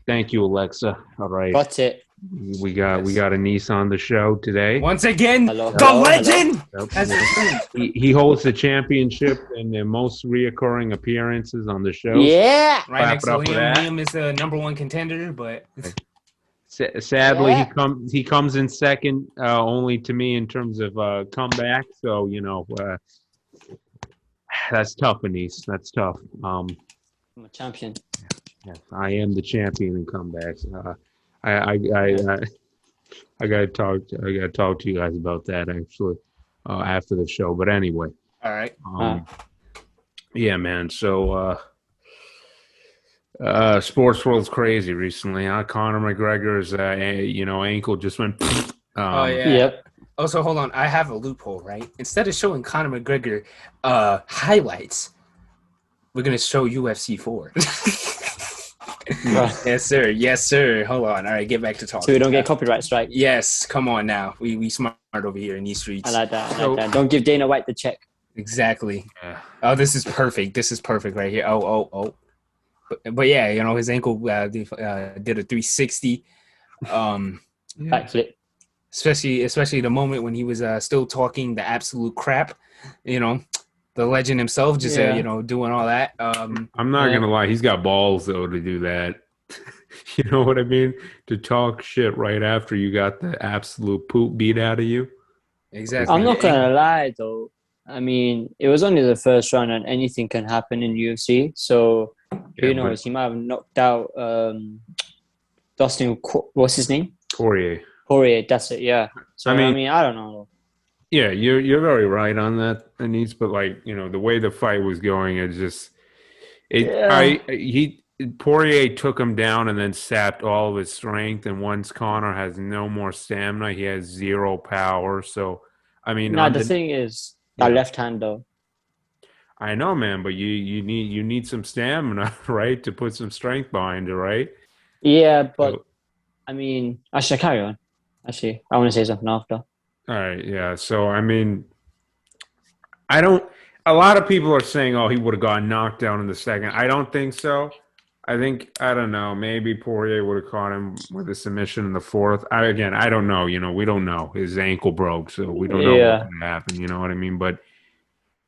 Thank you, Alexa. All right, Got it. we got a niece on the show today. Once again, Hello, the hello, hello. legend Yep. has returned. He holds the championship in the most reoccurring appearances on the show. Yeah. Right Clap next it to up for that. Liam is the number one contender, but Sadly, Yeah. he comes in second, only to me in terms of comeback. So that's tough, Anise. That's tough. I'm a champion. Yes, I am the champion in comebacks. I gotta talk to you guys about that actually after the show. But anyway, all right. yeah, man. So sports world's crazy recently. Huh? Conor McGregor's ankle just went. Oh yeah. Yep. Also, hold on. I have a loophole, right? Instead of showing Conor McGregor highlights, we're gonna show UFC 4. Yes, sir. Yes, sir. Hold on. All right, get back to talking. So we don't get copyright strike. Yes, come on now. We smart over here in these streets. I like that. I like that. Don't give Dana White the check. Exactly. Yeah. Oh, this is perfect. This is perfect right here. Oh. But yeah, his ankle did a 360. Backflip. Especially the moment when he was still talking the absolute crap. The legend himself just doing all that. I'm not gonna lie, he's got balls though to do that. You know what I mean? To talk shit right after you got the absolute poop beat out of you. Exactly. I'm not gonna lie though. I mean, it was only the first round, and anything can happen in UFC. So who knows? He might have knocked out Dustin. What's his name? Poirier. Poirier. That's it. Yeah. So I mean, I don't know. Yeah, you're very right on that, Anise. But the way the fight was going, it's just Poirier took him down and then sapped all of his strength. And once Conor has no more stamina, he has zero power. So I mean, The thing is that left hand though. I know, man, but you need some stamina, right, to put some strength behind it, right? Yeah, but I mean, actually, carry on. Actually, I want to say something after. All right, yeah. So I mean, a lot of people are saying, "Oh, he would have gotten knocked down in the second." I don't think so. I don't know. Maybe Poirier would have caught him with a submission in the fourth. I don't know. We don't know. His ankle broke, so we don't know what happened. You know what I mean? But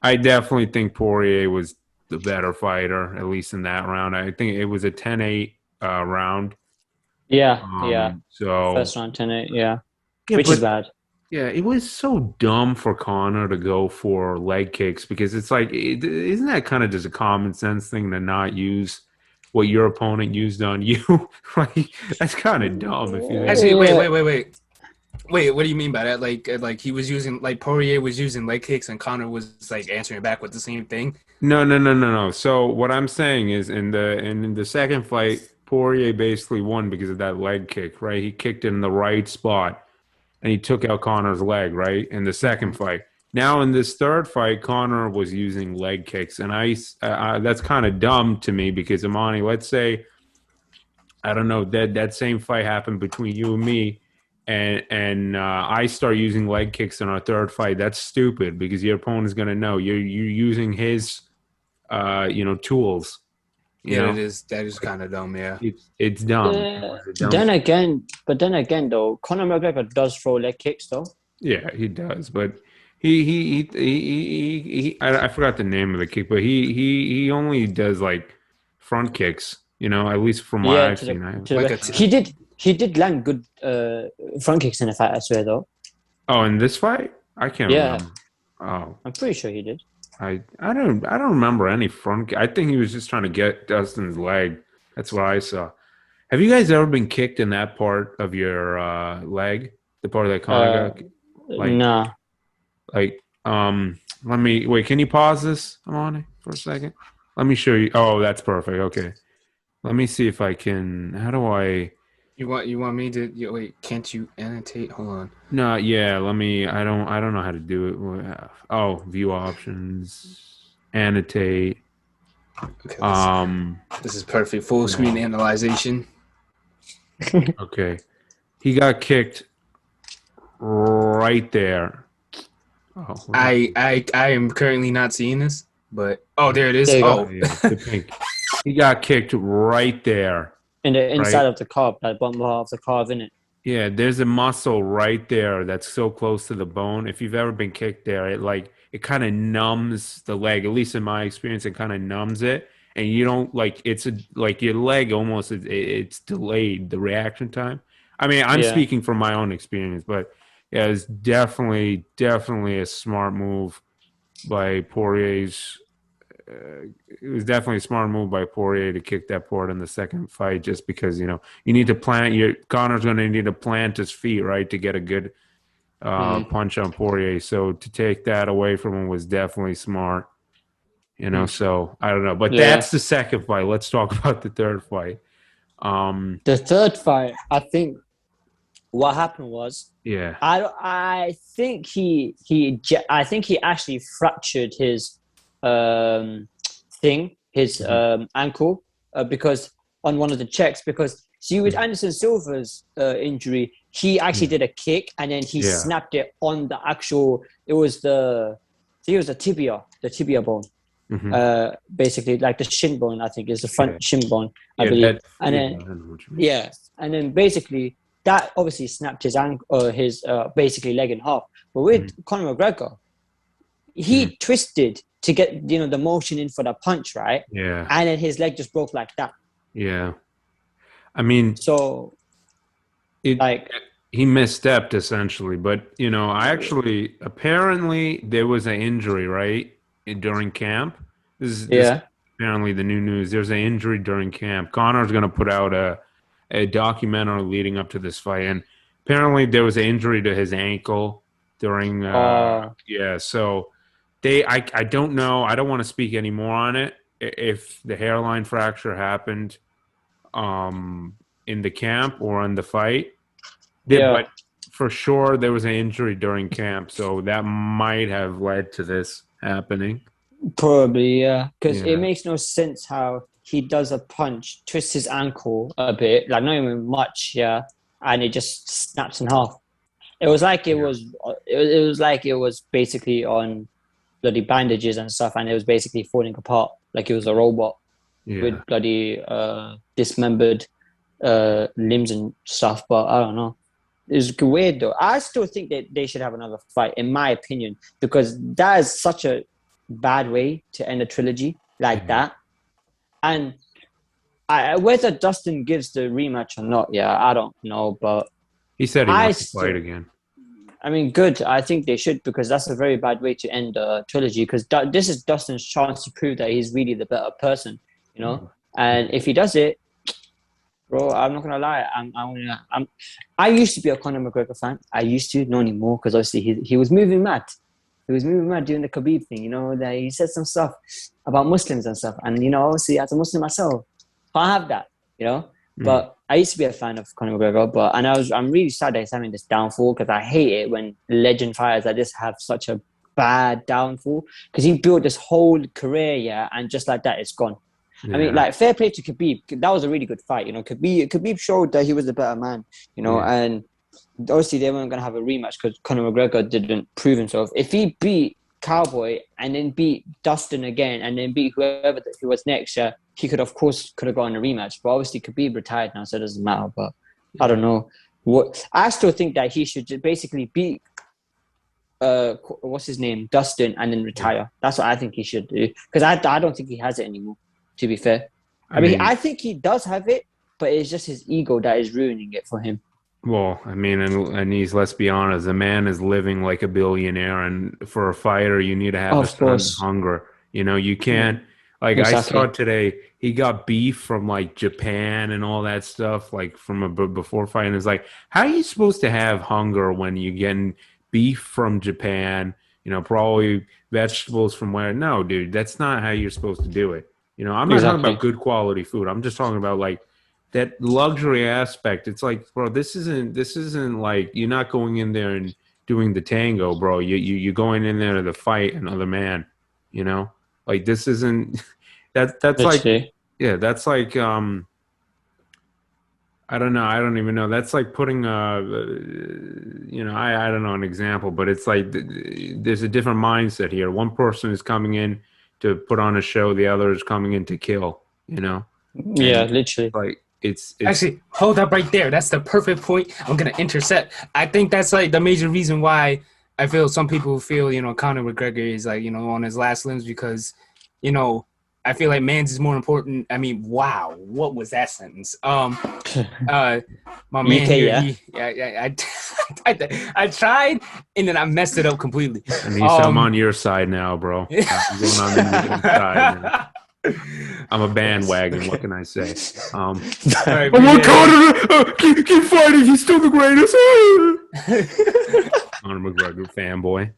I definitely think Poirier was the better fighter, at least in that round. I think it was a 10-8 round. Yeah. So first round 10-8, which is bad. Yeah, it was so dumb for Conor to go for leg kicks because it's like, isn't that kind of just a common sense thing to not use what your opponent used on you? Like, that's kind of dumb. If you actually, wait. What do you mean by that? Like he was using, like Poirier was using leg kicks and Conor was like answering back with the same thing? No. So what I'm saying is in the second fight, Poirier basically won because of that leg kick, right? He kicked it in the right spot. And he took out Conor's leg, right, in the second fight. Now in this third fight, Conor was using leg kicks, and that's kind of dumb to me because Imani, let's say, I don't know, that same fight happened between you and me, and I start using leg kicks in our third fight. That's stupid because your opponent's gonna know you're using his, tools. That is kind of dumb. Yeah, it's dumb. Then again, though, Conor McGregor does throw leg kicks, though. Yeah, he does, but I forgot the name of the kick, but he only does like front kicks. At least from what I've seen. He did land good front kicks in the fight, I swear, though. Oh, in this fight, I can't remember. Oh, I'm pretty sure he did. I don't remember any front. I think he was just trying to get Dustin's leg. That's what I saw. Have you guys ever been kicked in that part of your leg? The part of that Conor got? Nah. Let me wait. Can you pause this, Amani, for a second? Let me show you. Oh, that's perfect. Okay. Let me see if I can. How do I? You want me to wait? Can't you annotate? Hold on. No, yeah. Let me. I don't know how to do it. Oh, view options, annotate. Okay, this is perfect. Full screen analyzation. Okay, he got kicked right there. Oh, I am currently not seeing this, but there it is. There oh, yeah, the pink. He got kicked right there. in the inside right? of the calf, like bottom half of the calf, innit? Yeah, there's a muscle right there that's so close to the bone. If you've ever been kicked there, it kind of numbs the leg. At least in my experience, it kind of numbs it, and you don't like like your leg almost it's delayed the reaction time. I mean, I'm Yeah. speaking from my own experience, but yeah, it's definitely a smart move by Poirier's. It was definitely a smart move by Poirier to kick that port in the second fight, just because you need to plant your Connor's going to need to plant his feet right to get a good Mm-hmm. punch on Poirier. So to take that away from him was definitely smart. So I don't know, but Yeah. that's the second fight. Let's talk about the third fight. The third fight, I think what happened was Yeah. I think I think he actually fractured his his Mhm. ankle because on one of the checks, because see with Anderson Silva's injury, he actually Yeah. did a kick and then he Yeah. snapped it on the actual. It was the tibia bone. Hmm. Basically like the shin bone, I think is the Yeah. front shin bone, I Yeah. believe. And Yeah. then I know what you mean. yeah, and then basically that obviously snapped his ankle, his basically leg in half. But with Hmm. Conor McGregor, Hmm. he twisted to get the motion in for the punch, right? Yeah. And then his leg just broke like that. Yeah. I mean, So it like he misstepped essentially, but I actually apparently there was an injury right during camp. This yeah, apparently the new news. There's an injury during camp. Connor's going to put out a documentary leading up to this fight, and apparently there was an injury to his ankle during. uh, Yeah, so I don't know. I don't want to speak any more on it. If the hairline fracture happened um in the camp or in the fight. yeah, But for sure there was an injury during camp, so that might have led to this happening. probably yeah, because it Yeah, makes no sense how he does a punch, twists his ankle a bit, like not even much, yeah, and it just snaps in half. It was like yeah, it was like it was basically on bloody bandages and stuff, and it was basically falling apart like it was a robot yeah. with bloody dismembered limbs and stuff. But I don't know. It's weird though. I still think that they should have another fight, in my opinion, because that is such a bad way to end a trilogy like Yeah. that. And whether Dustin gives the rematch or not, yeah, I don't know. But He said he I wants to fight still, again. I mean, good. I think they should because that's a very bad way to end a trilogy. Because this is Dustin's chance to prove that he's really the better person, you know. And if he does it, bro, I'm not gonna lie. I used to be a Conor McGregor fan. I used to, not anymore, because obviously he was moving mad. He was moving mad doing the Khabib thing. You know that he said some stuff about Muslims and stuff. And obviously as a Muslim myself, can't have that. You know. Mm. But I used to be a fan of Conor McGregor. I'm really sad that he's having this downfall because I hate it when legend fighters like this have such a bad downfall because he built this whole career, yeah, and just like that, it's gone. I mean, Yeah, like, fair play to Khabib. That was a really good fight. Khabib showed that he was the better man, yeah, and obviously they weren't going to have a rematch because Conor McGregor didn't prove himself. If he beat Cowboy and then beat Dustin again and then beat whoever who was next, yeah, he could, of course, could have gotten a rematch. But obviously Khabib retired now, so it doesn't matter. But I yeah. don't know. I still think that he should basically beat what's his name, Dustin, and then Yeah. retire. That's what I think he should do because I don't think he has it anymore. To be fair, I I mean, mean, I think he does have it, but it's just his ego that is ruining it for him. well, I mean, and he's, let's be honest, the man is living like a billionaire, and for a fighter, you need to have a Of certain course, hunger. You can't, like I saw exactly. today, he got beef from like Japan and all that stuff, like from before fighting. It's like, how are you supposed to have hunger when you getting beef from Japan? Probably vegetables from where? No, dude, that's not how you're supposed to do it. I'm not talking about Exactly. good quality food. I'm just talking about like that luxury aspect. It's like, bro, this isn't like you're not going in there and doing the tango, bro. You're going in there to fight another man, you know? Like this isn't that's like, Literally. yeah, that's like I don't know, I don't even know. That's like putting I don't know an example, but it's like there's a different mindset here. One person is coming in to put on a show, the other is coming in to kill, Yeah, and literally. like it's Actually, hold up right there. That's the perfect point. I'm gonna intercept. I think that's like the major reason why I feel some people feel, Conor McGregor is like, on his last limbs because, I feel like Mans is more important. I mean, wow, what was that sentence? My man UK, here, yeah. I tried and then I messed it up completely. I'm on your side now, bro. I'm going on the Michigan side now. I'm a bandwagon. What can I say? All right, Oh my God! Keep fighting. He's still the greatest. Conor McGregor fanboy.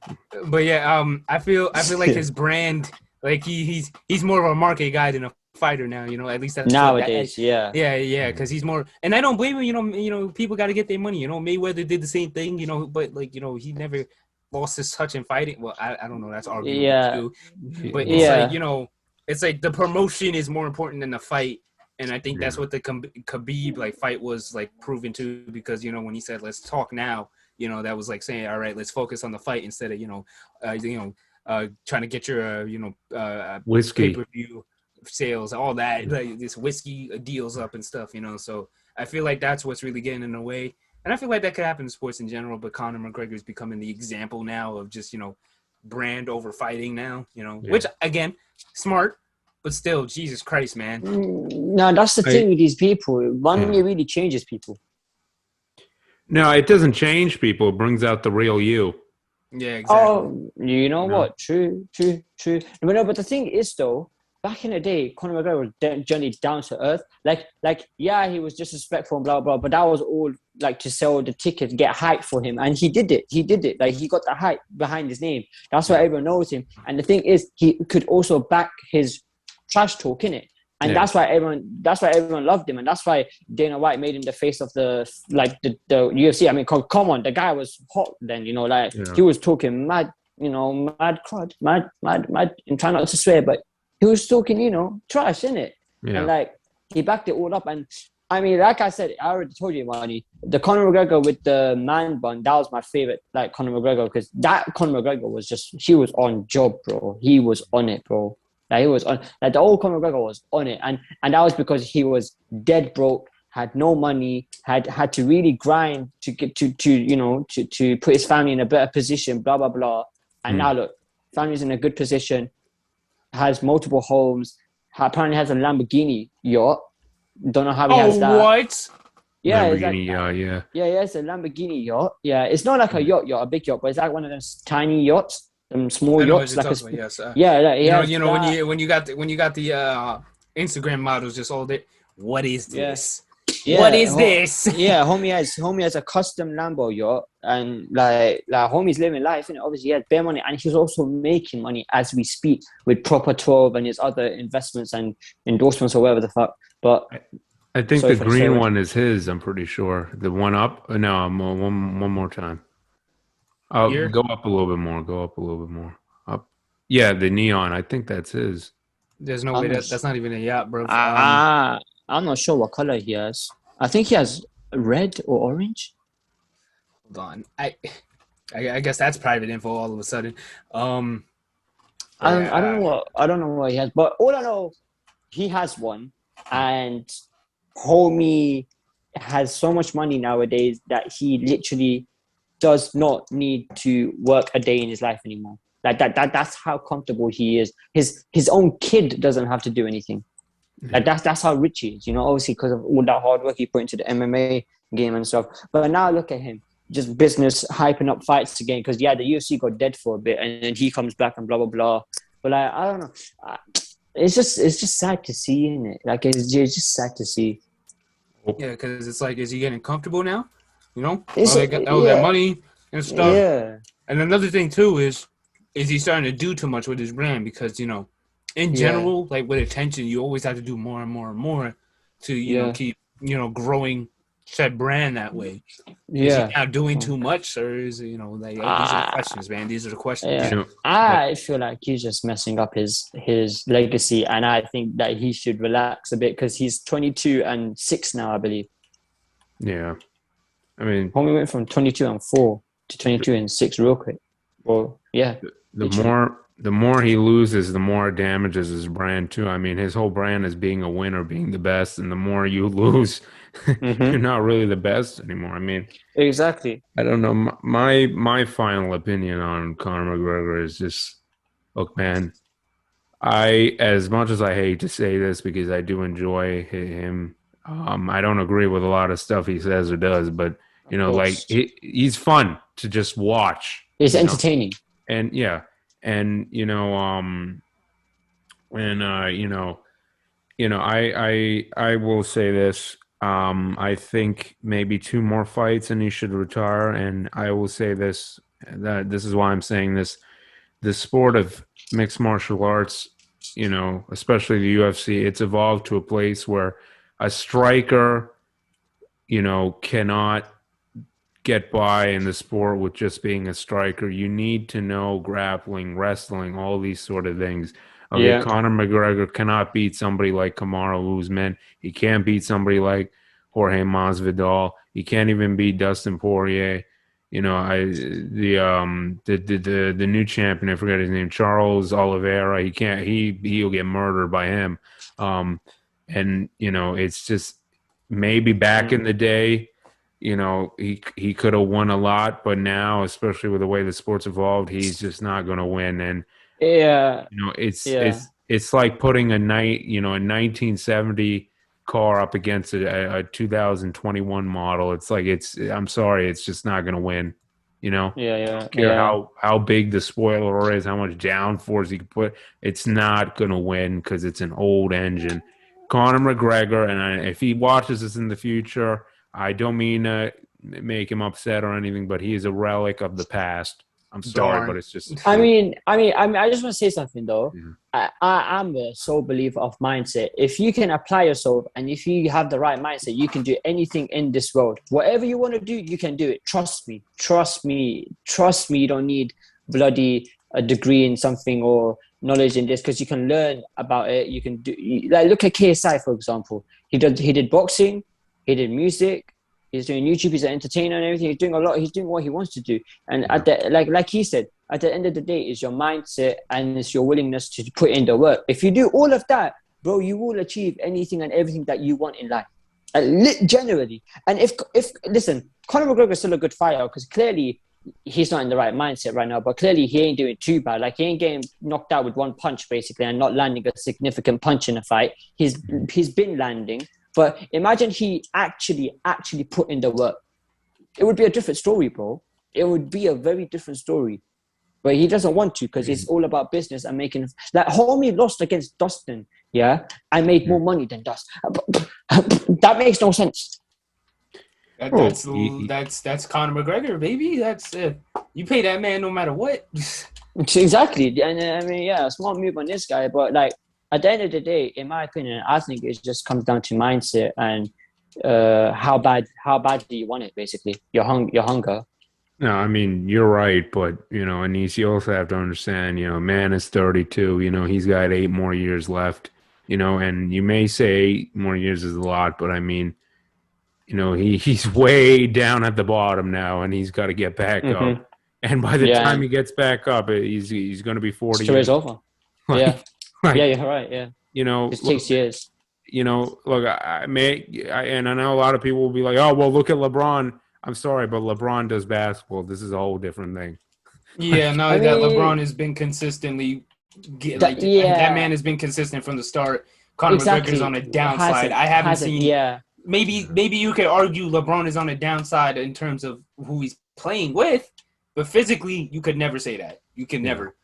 But yeah, I feel like his brand, like he's more of a market guy than a fighter now. At least that's Nowadays, yeah. Yeah, because he's more, and I don't blame him. People got to get their money. Mayweather did the same thing. But like he never lost his touch in fighting. Well, I don't know. That's arguable too. But it's like it's like the promotion is more important than the fight. And I think that's what the Khabib like fight was like proven to, because when he said let's talk now, that was like saying, all right, let's focus on the fight instead of trying to get your whiskey pay-per-view sales, all that, like this whiskey deals up and stuff. So I feel like that's what's really getting in the way, and I feel like that could happen in sports in general. But Conor McGregor is becoming the example now of just brand over fighting now. Which again, smart. But still, Jesus Christ, man. No, that's the thing with these people. Money really changes people. No, it doesn't change people. It brings out the real you. Yeah, exactly. Oh, you know what? True. But the thing is, though, back in the day, Conor McGregor was generally down to earth. Like, yeah, he was disrespectful and blah, blah, but that was all like to sell the tickets, get hype for him. And he did it. Like, he got the hype behind his name. That's why everyone knows him. And the thing is, he could also back his trash talk, innit? And that's why everyone loved him, and that's why Dana White made him the face of the UFC. I mean, come on, the guy was hot then, he was talking mad, mad crud, mad. And try not to swear, but he was talking, trash, innit? Yeah. And like he backed it all up. And I mean, like I said, I already told you, Imani, the Conor McGregor with the man bun, that was my favorite, like Conor McGregor, because that Conor McGregor was he was on job, bro. He was on it, bro. Like he was on, like the old Conor McGregor was on it, and that was because he was dead broke, had no money, had to really grind to get to put his family in a better position, blah blah blah. And now look, family's in a good position, has multiple homes, apparently has a Lamborghini yacht. Don't know how he has that. Oh, what? Yeah, Lamborghini, yeah, it's a Lamborghini yacht. Yeah, it's not like a yacht, a big yacht, but it's like one of those tiny yachts. Small yachts, like yes. When you got the Instagram models just all there. What is this? Yeah. What is this? Yeah, homie has a custom Lambo yacht, and like homie's living life, and obviously he has bare money, and he's also making money as we speak with Proper 12 and his other investments and endorsements or whatever the fuck. But I think the green one is his. I'm pretty sure the one up. No, one more time. Here? Go up a little bit more. Up. Yeah, the neon. I think that's his. There's no way that's not even a yacht, bro. I'm not sure what color he has. I think he has red or orange. Hold on. I guess that's private info all of a sudden. I don't know what he has, but all I know, he has one, and homie has so much money nowadays that he literally does not need to work a day in his life anymore. Like that's how comfortable he is. His own kid doesn't have to do anything. Like that's how rich he is, obviously because of all that hard work he put into the MMA game and stuff. But now look at him, just business, hyping up fights again, because the UFC got dead for a bit, and then he comes back and blah blah blah. But like, I don't know, it's just sad to see, isn't it? Like it's just sad to see. Yeah, because it's like, is he getting comfortable now? They got all that money and stuff. Yeah. And another thing too is he starting to do too much with his brand? Because in general, like with attention, you always have to do more and more and more to keep growing that brand that way. Is he now doing too much, or is these are the questions, man? These are the questions. Yeah. I feel like he's just messing up his legacy, and I think that he should relax a bit because he's 22 and 6 now, I believe. Yeah. I mean, homie went from 22 and 4 to 22 and 6 real quick. Well, yeah. The more he loses, the more it damages his brand too. I mean, his whole brand is being a winner, being the best, and the more you lose, you're not really the best anymore. I mean, Exactly. I don't know. My final opinion on Conor McGregor is just, look, man. As much as I hate to say this because I do enjoy him, I don't agree with a lot of stuff he says or does, but Of like course. he's fun to just watch, It's entertaining. and yeah, and and I will say this. I think maybe two more fights and he should retire. And I will say this, that this is why I'm saying this. The sport of mixed martial arts, especially the UFC, it's evolved to a place where a striker, cannot get by in the sport with just being a striker. You need to know grappling, wrestling, all these sort of things. Okay, Yeah. Conor McGregor cannot beat somebody like Kamaru Usman. He can't beat somebody like Jorge Masvidal. He can't even beat Dustin Poirier. The new champion, I forget his name, Charles Oliveira. He can't. He'll get murdered by him. And it's just maybe back in the day. He could have won a lot, but now, especially with the way the sport's evolved, he's just not going to win. And Yeah. it's like putting a 1970 car up against a 2021 model. It's like I'm sorry, it's just not going to win. Yeah. I don't care how big the spoiler is, how much downforce you can put. It's not going to win because it's an old engine. Conor McGregor, and if he watches this in the future, I don't mean to make him upset or anything, but he is a relic of the past. I'm sorry, Darn. but it's just. I mean, I just want to say something though. Yeah. I'm a sole believer of mindset. If you can apply yourself and if you have the right mindset, you can do anything in this world. Whatever you want to do, you can do it. Trust me. You don't need bloody a degree in something or knowledge in this because you can learn about it. You can do like look at KSI for example. He did boxing, he did music. He's doing YouTube. He's an entertainer and everything. He's doing a lot. He's doing what he wants to do. And at the like he said, at the end of the day, it's your mindset and it's your willingness to put in the work. If you do all of that, bro, you will achieve anything and everything that you want in life. Generally. And if listen, Conor McGregor is still a good fighter because clearly he's not in the right mindset right now. But clearly he ain't doing too bad. Like he ain't getting knocked out with one punch basically and not landing a significant punch in a fight. He's been landing. But imagine he actually put in the work. It would be a different story, bro. It would be a very different story. But he doesn't want to because it's all about business and making... Like, homie lost against Dustin, yeah? I made more money than Dustin. That makes no sense. That's Conor McGregor, baby. That's you pay that man no matter what. Exactly. And I mean, yeah, smart move on this guy. But, like, at the end of the day, in my opinion, I think it just comes down to mindset and how bad do you want it, basically, your hunger. No, I mean, you're right, but, Anis, you also have to understand, man is 32, he's got 8 more years left, and you may say 8 more years is a lot, but I mean, he's way down at the bottom now, and he's got to get back up. And by the time he gets back up, he's going to be 40 years. It's over. Yeah. Like, yeah, you're right. Yeah, it takes years. Look, and I know a lot of people will be like, "Oh, well, look at LeBron." I'm sorry, but LeBron does basketball. This is a whole different thing. Yeah, that LeBron has been consistently, that man has been consistent from the start. Conor McGregor's on a downside. I haven't seen. Yeah. Maybe you could argue LeBron is on a downside in terms of who he's playing with, but physically, you could never say that. You can never.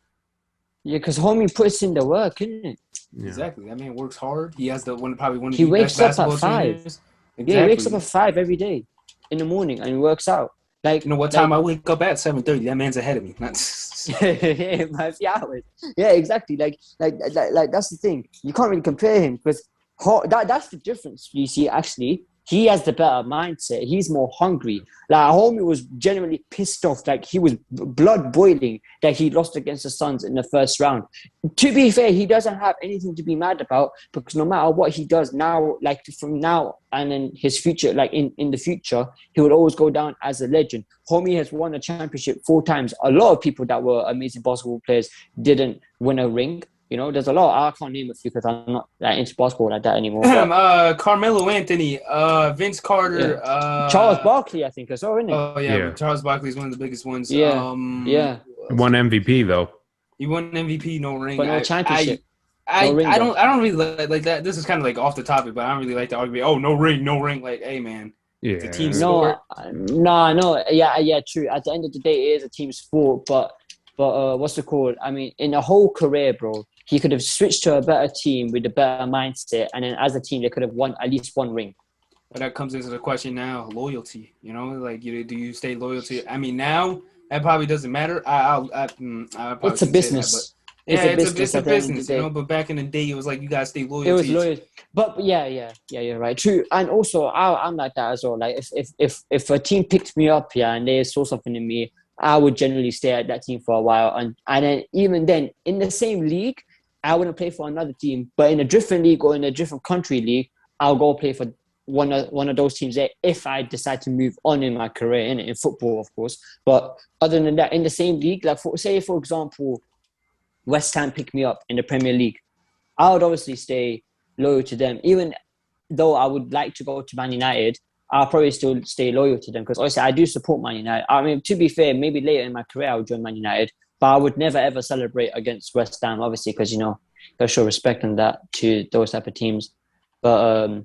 Yeah, because homie puts in the work, isn't it? Yeah. Exactly. That man works hard. He has probably one of the best wakes up at 5. trainers. Exactly. Yeah, he wakes up at 5 every day in the morning and he works out. Like, what time I wake up at? 7:30. That man's ahead of me. My 3 hours. Yeah, exactly. Like that's the thing. You can't really compare him because that's the difference. You see, actually, he has the better mindset. He's more hungry. Like homie was genuinely pissed off. Like he was blood boiling that he lost against the Suns in the first round. To be fair, he doesn't have anything to be mad about because no matter what he does now, like from now and in his future, like in the future, he will always go down as a legend. Homie has won a championship 4 times. A lot of people that were amazing basketball players didn't win a ring. You know, there's a lot. I can't name a few because I'm not that into basketball like that anymore. Carmelo Anthony, Vince Carter, Charles Barkley, I think, as well, isn't it? Oh yeah, Charles Barkley is one of the biggest ones. Yeah, won MVP though. He won MVP, no ring, but no championship. I don't really like that. This is kind of like off the topic, but I don't really like the argument. Oh, no ring. Like, hey man, it's a team sport. No, yeah, true. At the end of the day, it is a team sport, but what's it called? I mean, in a whole career, bro, he could have switched to a better team with a better mindset, and then as a team, they could have won at least 1 ring. But that comes into the question now: loyalty. You know, like, do you stay loyal to? I mean, now that probably doesn't matter. It's a business. It's a business. You know, but back in the day, it was like you gotta stay loyal. It was loyal, but yeah, you're right. True, and also I'm like that as well. Like if a team picked me up, and they saw something in me, I would generally stay at that team for a while, and then even then in the same league, I wouldn't play for another team, but in a different league or in a different country league, I'll go play for one of those teams there if I decide to move on in my career in football, of course. But other than that, in the same league, like for example, West Ham picked me up in the Premier League, I would obviously stay loyal to them, even though I would like to go to Man United. I'll probably still stay loyal to them because obviously I do support Man United. I mean, to be fair, maybe later in my career I would join Man United, but I would never ever celebrate against West Ham, obviously, because gotta show respect and that to those type of teams. But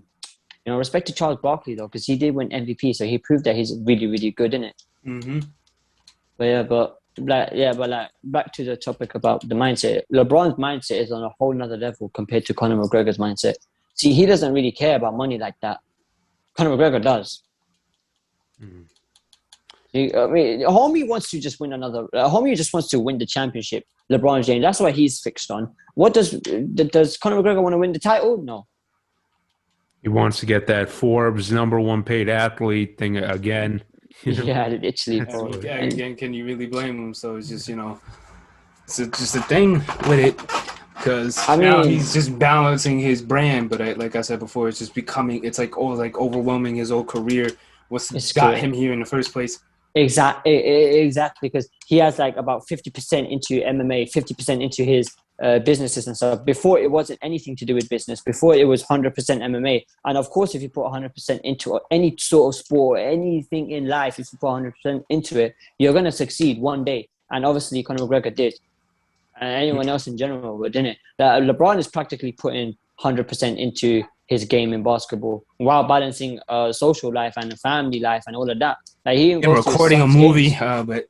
respect to Charles Barkley though, because he did win MVP, so he proved that he's really, really good in it. Mm-hmm. But back to the topic about the mindset. LeBron's mindset is on a whole nother level compared to Conor McGregor's mindset. See, he doesn't really care about money like that. Conor McGregor does. I mean, homie wants to just win homie just wants to win the championship. LeBron James, that's what he's fixed on. What does Conor McGregor want to win the title? No. He wants to get that Forbes #1 paid athlete thing again. Yeah, literally. Again, can you really blame him? So it's just it's just a thing with it. Because now he's just balancing his brand, but like I said before, it's just becoming. It's like overwhelming his whole career. What's got him here in the first place? Exactly. Because he has like about 50% into MMA, 50% into his businesses and stuff. Before it wasn't anything to do with business. Before it was 100% MMA. And of course, if you put 100% into any sort of sport, anything in life, if you put 100% into it, you're gonna succeed one day. And obviously, Conor McGregor did. And anyone else in general would, didn't it? That LeBron is practically putting 100% into his game in basketball while balancing social life and family life and all of that. Like he recording a movie, but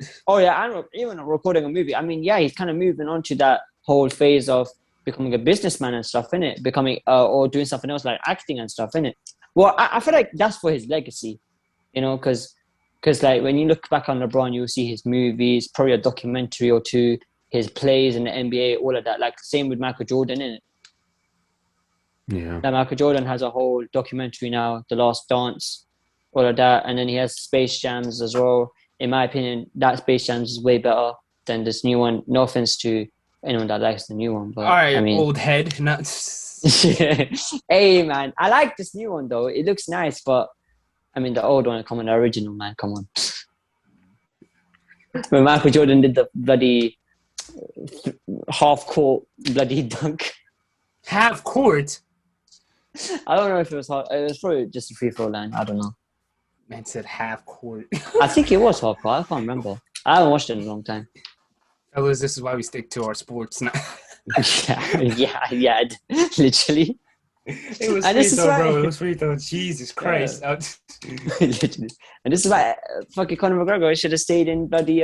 even recording a movie. I mean, yeah, he's kind of moving on to that whole phase of becoming a businessman and stuff, innit? Becoming or doing something else like acting and stuff, innit? Well, I feel like that's for his legacy, because like when you look back on LeBron, you'll see his movies, probably a documentary or two. His plays in the NBA, all of that. Like same with Michael Jordan, innit? Yeah. Like Michael Jordan has a whole documentary now, The Last Dance, all of that, and then he has Space Jams as well. In my opinion, that Space Jams is way better than this new one. No offense to anyone that likes the new one, but all right, I mean, old head, not. Hey man, I like this new one though. It looks nice, but I mean the old one, come on, the original man, come on. When Michael Jordan did the bloody half-court bloody dunk. Half court? I don't know if it was half. It was probably just a free throw line. I don't know. Man said half court. I think it was half court. I can't remember. I haven't watched it in a long time. Fellas, this is why we stick to our sports now. yeah, literally. It was free throw, bro. It was free throw. Jesus Christ. Yeah. Literally. And this is why fucking Conor McGregor should have stayed in bloody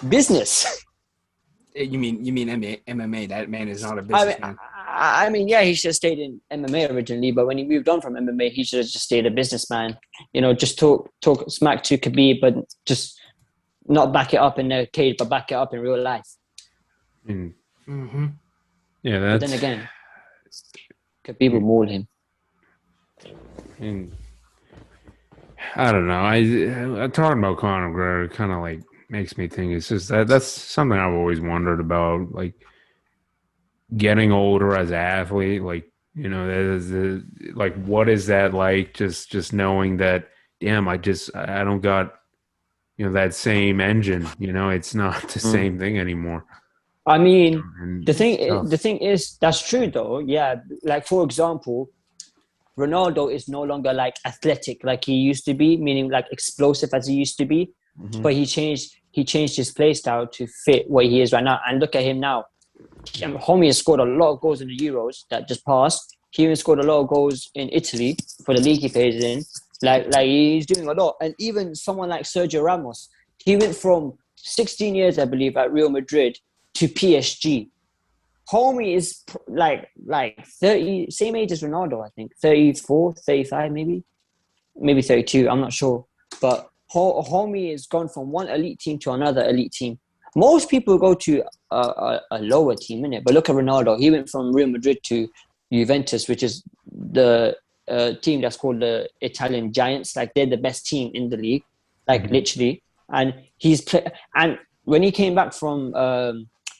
business. You mean MMA? That man is not a businessman. I mean, yeah, he should have stayed in MMA originally, but when he moved on from MMA, he should have just stayed a businessman. Just talk smack to Khabib, but just not back it up in the cage, but back it up in real life. Mm-hmm. Yeah, that's... But then again, Khabib will maul him. And I don't know. I talking about Conor McGregor kind of like makes me think it's just that's something I've always wondered about, like getting older as an athlete. Like that is like what is that like? Just knowing that, damn, I don't got that same engine. It's not the Mm. same thing anymore. I mean, And the it's thing tough. the thing is that's true though. Yeah, like for example, Ronaldo is no longer like athletic like he used to be, meaning like explosive as he used to be. Mhm. But he changed his play style to fit what he is right now. And look at him now. Homie has scored a lot of goals in the Euros that just passed. He even scored a lot of goals in Italy for the league he plays in. Like he's doing a lot. And even someone like Sergio Ramos, he went from 16 years, I believe, at Real Madrid to PSG. Homie is like 30, same age as Ronaldo, I think. 34, 35 maybe 32. I'm not sure. But Homie has gone from one elite team to another elite team. Most people go to a lower team, innit? But look at Ronaldo. He went from Real Madrid to Juventus, which is the team that's called the Italian Giants. Like they're the best team in the league, like literally. And and when he came back from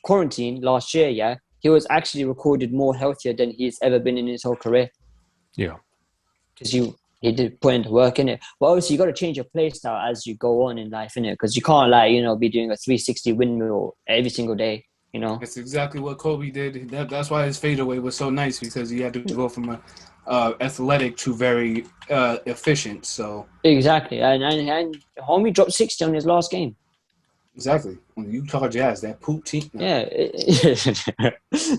quarantine last year, yeah, he was actually recorded more healthier than he's ever been in his whole career. Yeah. Because he did put in the work in it. But obviously, you got to change your play style as you go on in life, innit? Because you can't be doing a 360 windmill every single day. That's exactly what Kobe did. That's why his fadeaway was so nice, because he had to go from a athletic to very efficient. So exactly, and homie dropped 60 on his last game. Exactly. On the Utah Jazz, that poop team. No. Yeah.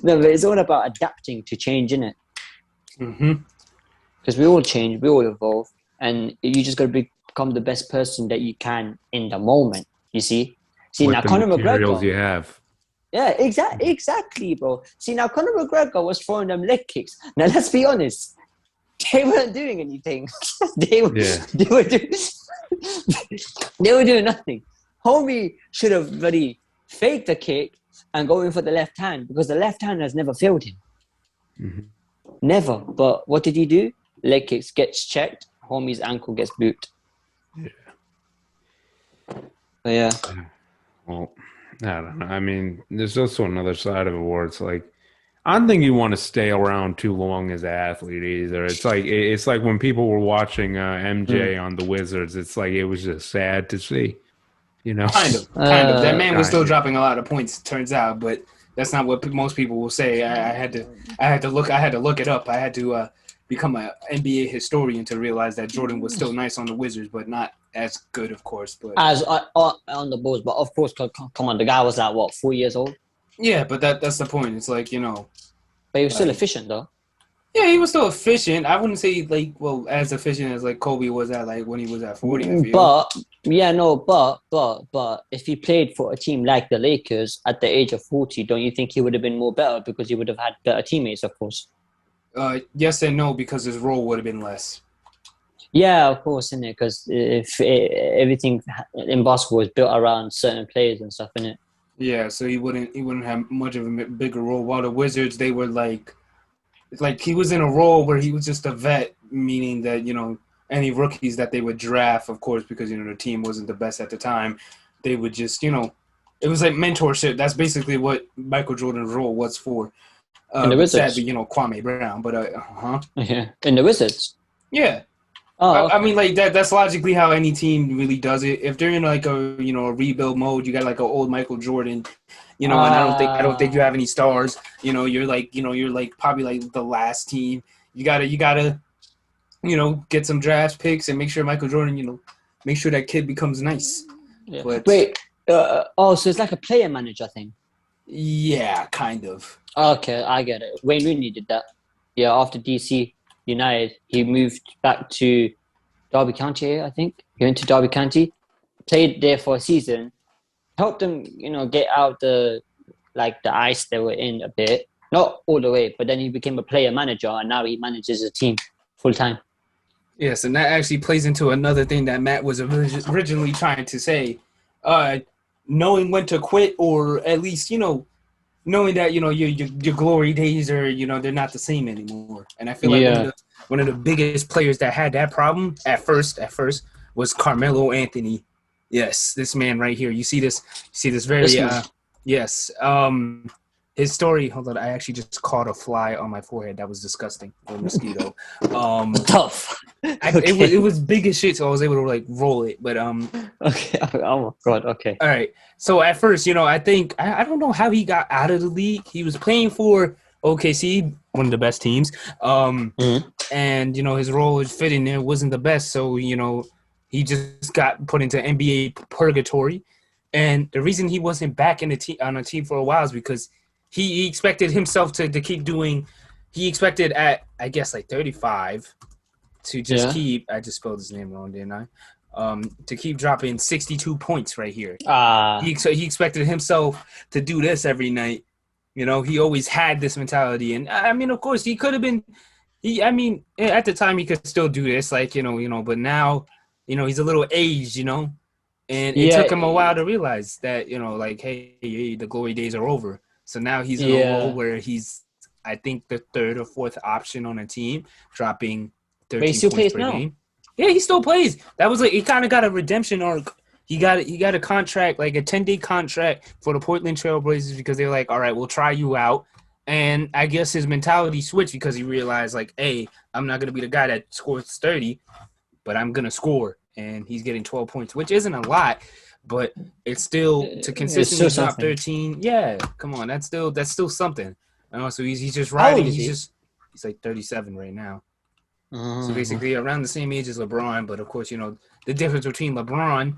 No, but it's all about adapting to change, innit? Because we all change, we all evolve, and you just got to become the best person that you can in the moment. You see With now the Conor materials McGregor. you have. Yeah, exactly, bro. See now Conor McGregor was throwing them leg kicks. Now let's be honest, they weren't doing anything. they were doing nothing. Homie should have really faked the kick and go in for the left hand, because the left hand has never failed him. Never. But what did he do? Leg kicks gets checked. Homie's ankle gets booped. But yeah. Well, I don't know. I mean, there's also another side of it where it's like, I don't think you want to stay around too long as an athlete either. It's like when people were watching MJ on the Wizards. It's like it was just sad to see. Kind of. That man was still kind of. dropping a lot of points, turns out, but that's not what most people will say. I had to look it up. I had to become an NBA historian to realize that Jordan was still nice on the Wizards, but not as good, of course. But as on the Bulls, but of course, come on, the guy was like what, 4 years old? yeah, but that's the point. It's like, But he was still efficient though. Yeah, he was still efficient. I wouldn't say as efficient as like Kobe was at like when he was at 40. I feel. But if he played for a team like the Lakers at the age of 40, don't you think he would have been more better, because he would have had better teammates, of course? Yes and no, because his role would have been less. Yeah, of course, innit? Because if everything in basketball is built around certain players and stuff, innit? Yeah, so he wouldn't have much of a bigger role. While the Wizards, they were like he was in a role where he was just a vet, meaning that any rookies that they would draft, of course, because the team wasn't the best at the time, they would just it was like mentorship. That's basically what Michael Jordan's role was for. In the Wizards, sadly, Kwame Brown, but yeah, in the Wizards. Yeah. Oh, okay. I mean, like that's logically how any team really does it. If they're in like a a rebuild mode, you got like an old Michael Jordan, and I don't think you have any stars. You're like probably like the last team. You gotta get some draft picks and make sure Michael Jordan, make sure that kid becomes nice. Yeah. But, wait, so it's like a player manager thing. Yeah, kind of. Okay, I get it. Wayne Rooney did that. Yeah, after DC United, he moved back to Derby County, I think. He went to Derby County, played there for a season, helped them, get out the ice they were in a bit. Not all the way, but then he became a player manager, and now he manages a team full time. Yes, and that actually plays into another thing that Matt was originally trying to say. Knowing when to quit, or at least, knowing that, your glory days are, they're not the same anymore. And I feel like one of the biggest players that had that problem at first was Carmelo Anthony. Yes, this man right here. You see this very yes. His story. Hold on, I actually just caught a fly on my forehead. That was disgusting. A mosquito. Tough. It was big as shit, so I was able to like roll it. But Okay. Oh my god. Okay. All right. So at first, I think I don't know how he got out of the league. He was playing for OKC, one of the best teams. And his role is fitting there wasn't the best, so he just got put into NBA purgatory. And the reason he wasn't back in on a team for a while is because he expected himself to keep doing. He expected at I guess like 35 to just keep. I just spelled his name wrong, didn't I? To keep dropping 62 points right here. He expected himself to do this every night. He always had this mentality, and I mean, of course, he could have been. At the time, he could still do this, like but now, he's a little aged, and it took him a while to realize that, like, hey, the glory days are over. So now he's in a role where he's, I think, the third or fourth option on a team, dropping 13 points per game. Yeah, he still plays. That was like he kind of got a redemption arc. He got a contract, like a 10-day contract for the Portland Trailblazers because they're like, all right, we'll try you out. And I guess his mentality switched because he realized, like, hey, I'm not gonna be the guy that scores 30, but I'm gonna score. And he's getting 12 points, which isn't a lot, but it's still to consistently drop 13. Yeah, come on, that's still something. So he's just riding. He's like 37 right now. So basically around the same age as LeBron, but of course, the difference between LeBron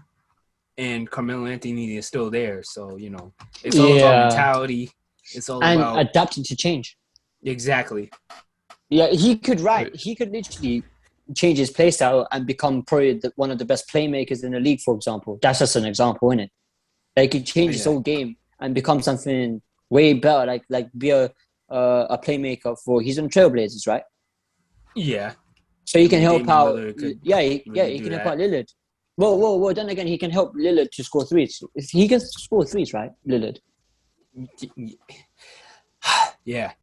and Carmelo Anthony is still there. So, it's all about mentality. It's all about adapting to change. Exactly. Yeah, he could literally change his play style and become probably one of the best playmakers in the league, for example. That's just an example, isn't it? Like, he could change his whole game and become something way better, like be a playmaker he's on Trailblazers, right? Yeah. So he can help out. He can help out Lillard. Well, then again, he can help Lillard to score threes. If he can score threes, right, Lillard? Yeah.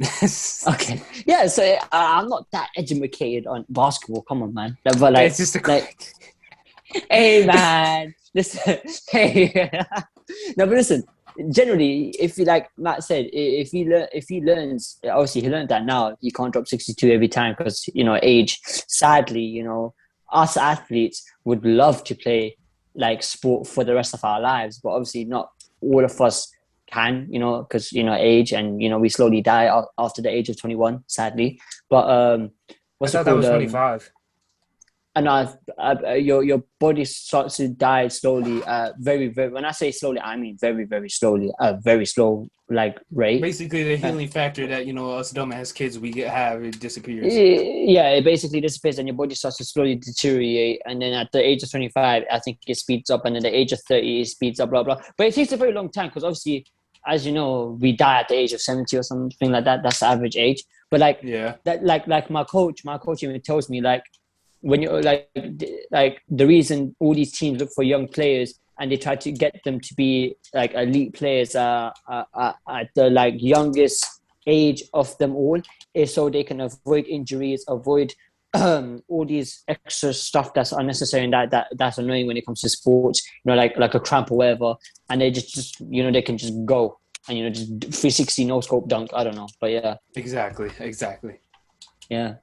Okay. Yeah, so I'm not that educated on basketball. Come on, man. But like, it's just hey, man. Listen. Hey. No, but listen. Generally, if you, like Matt said, if he learns, obviously he learned that now he can't drop 62 every time because age. Sadly, us athletes would love to play like sport for the rest of our lives, but obviously not all of us can, because age, and we slowly die after the age of 21, sadly. But what's I thought that was 25. And your body starts to die slowly, very, very. When I say slowly, I mean very, very slowly, very slow, like rate. Basically, the healing factor that us dumbass kids we have, it disappears. Yeah, it basically disappears, and your body starts to slowly deteriorate. And then at the age of 25, I think it speeds up, and at the age of 30, it speeds up, blah blah. But it takes a very long time because obviously, as you know, we die at the age of 70 or something like that. That's the average age. But like my coach even tells me, like, when you're like the reason all these teams look for young players and they try to get them to be like elite players at the like youngest age of them all is so they can avoid injuries, avoid all these extra stuff that's unnecessary and that's annoying when it comes to sports, like a cramp or whatever, and they just they can just go and just 360 no scope dunk. I don't know, but yeah. Exactly. Yeah.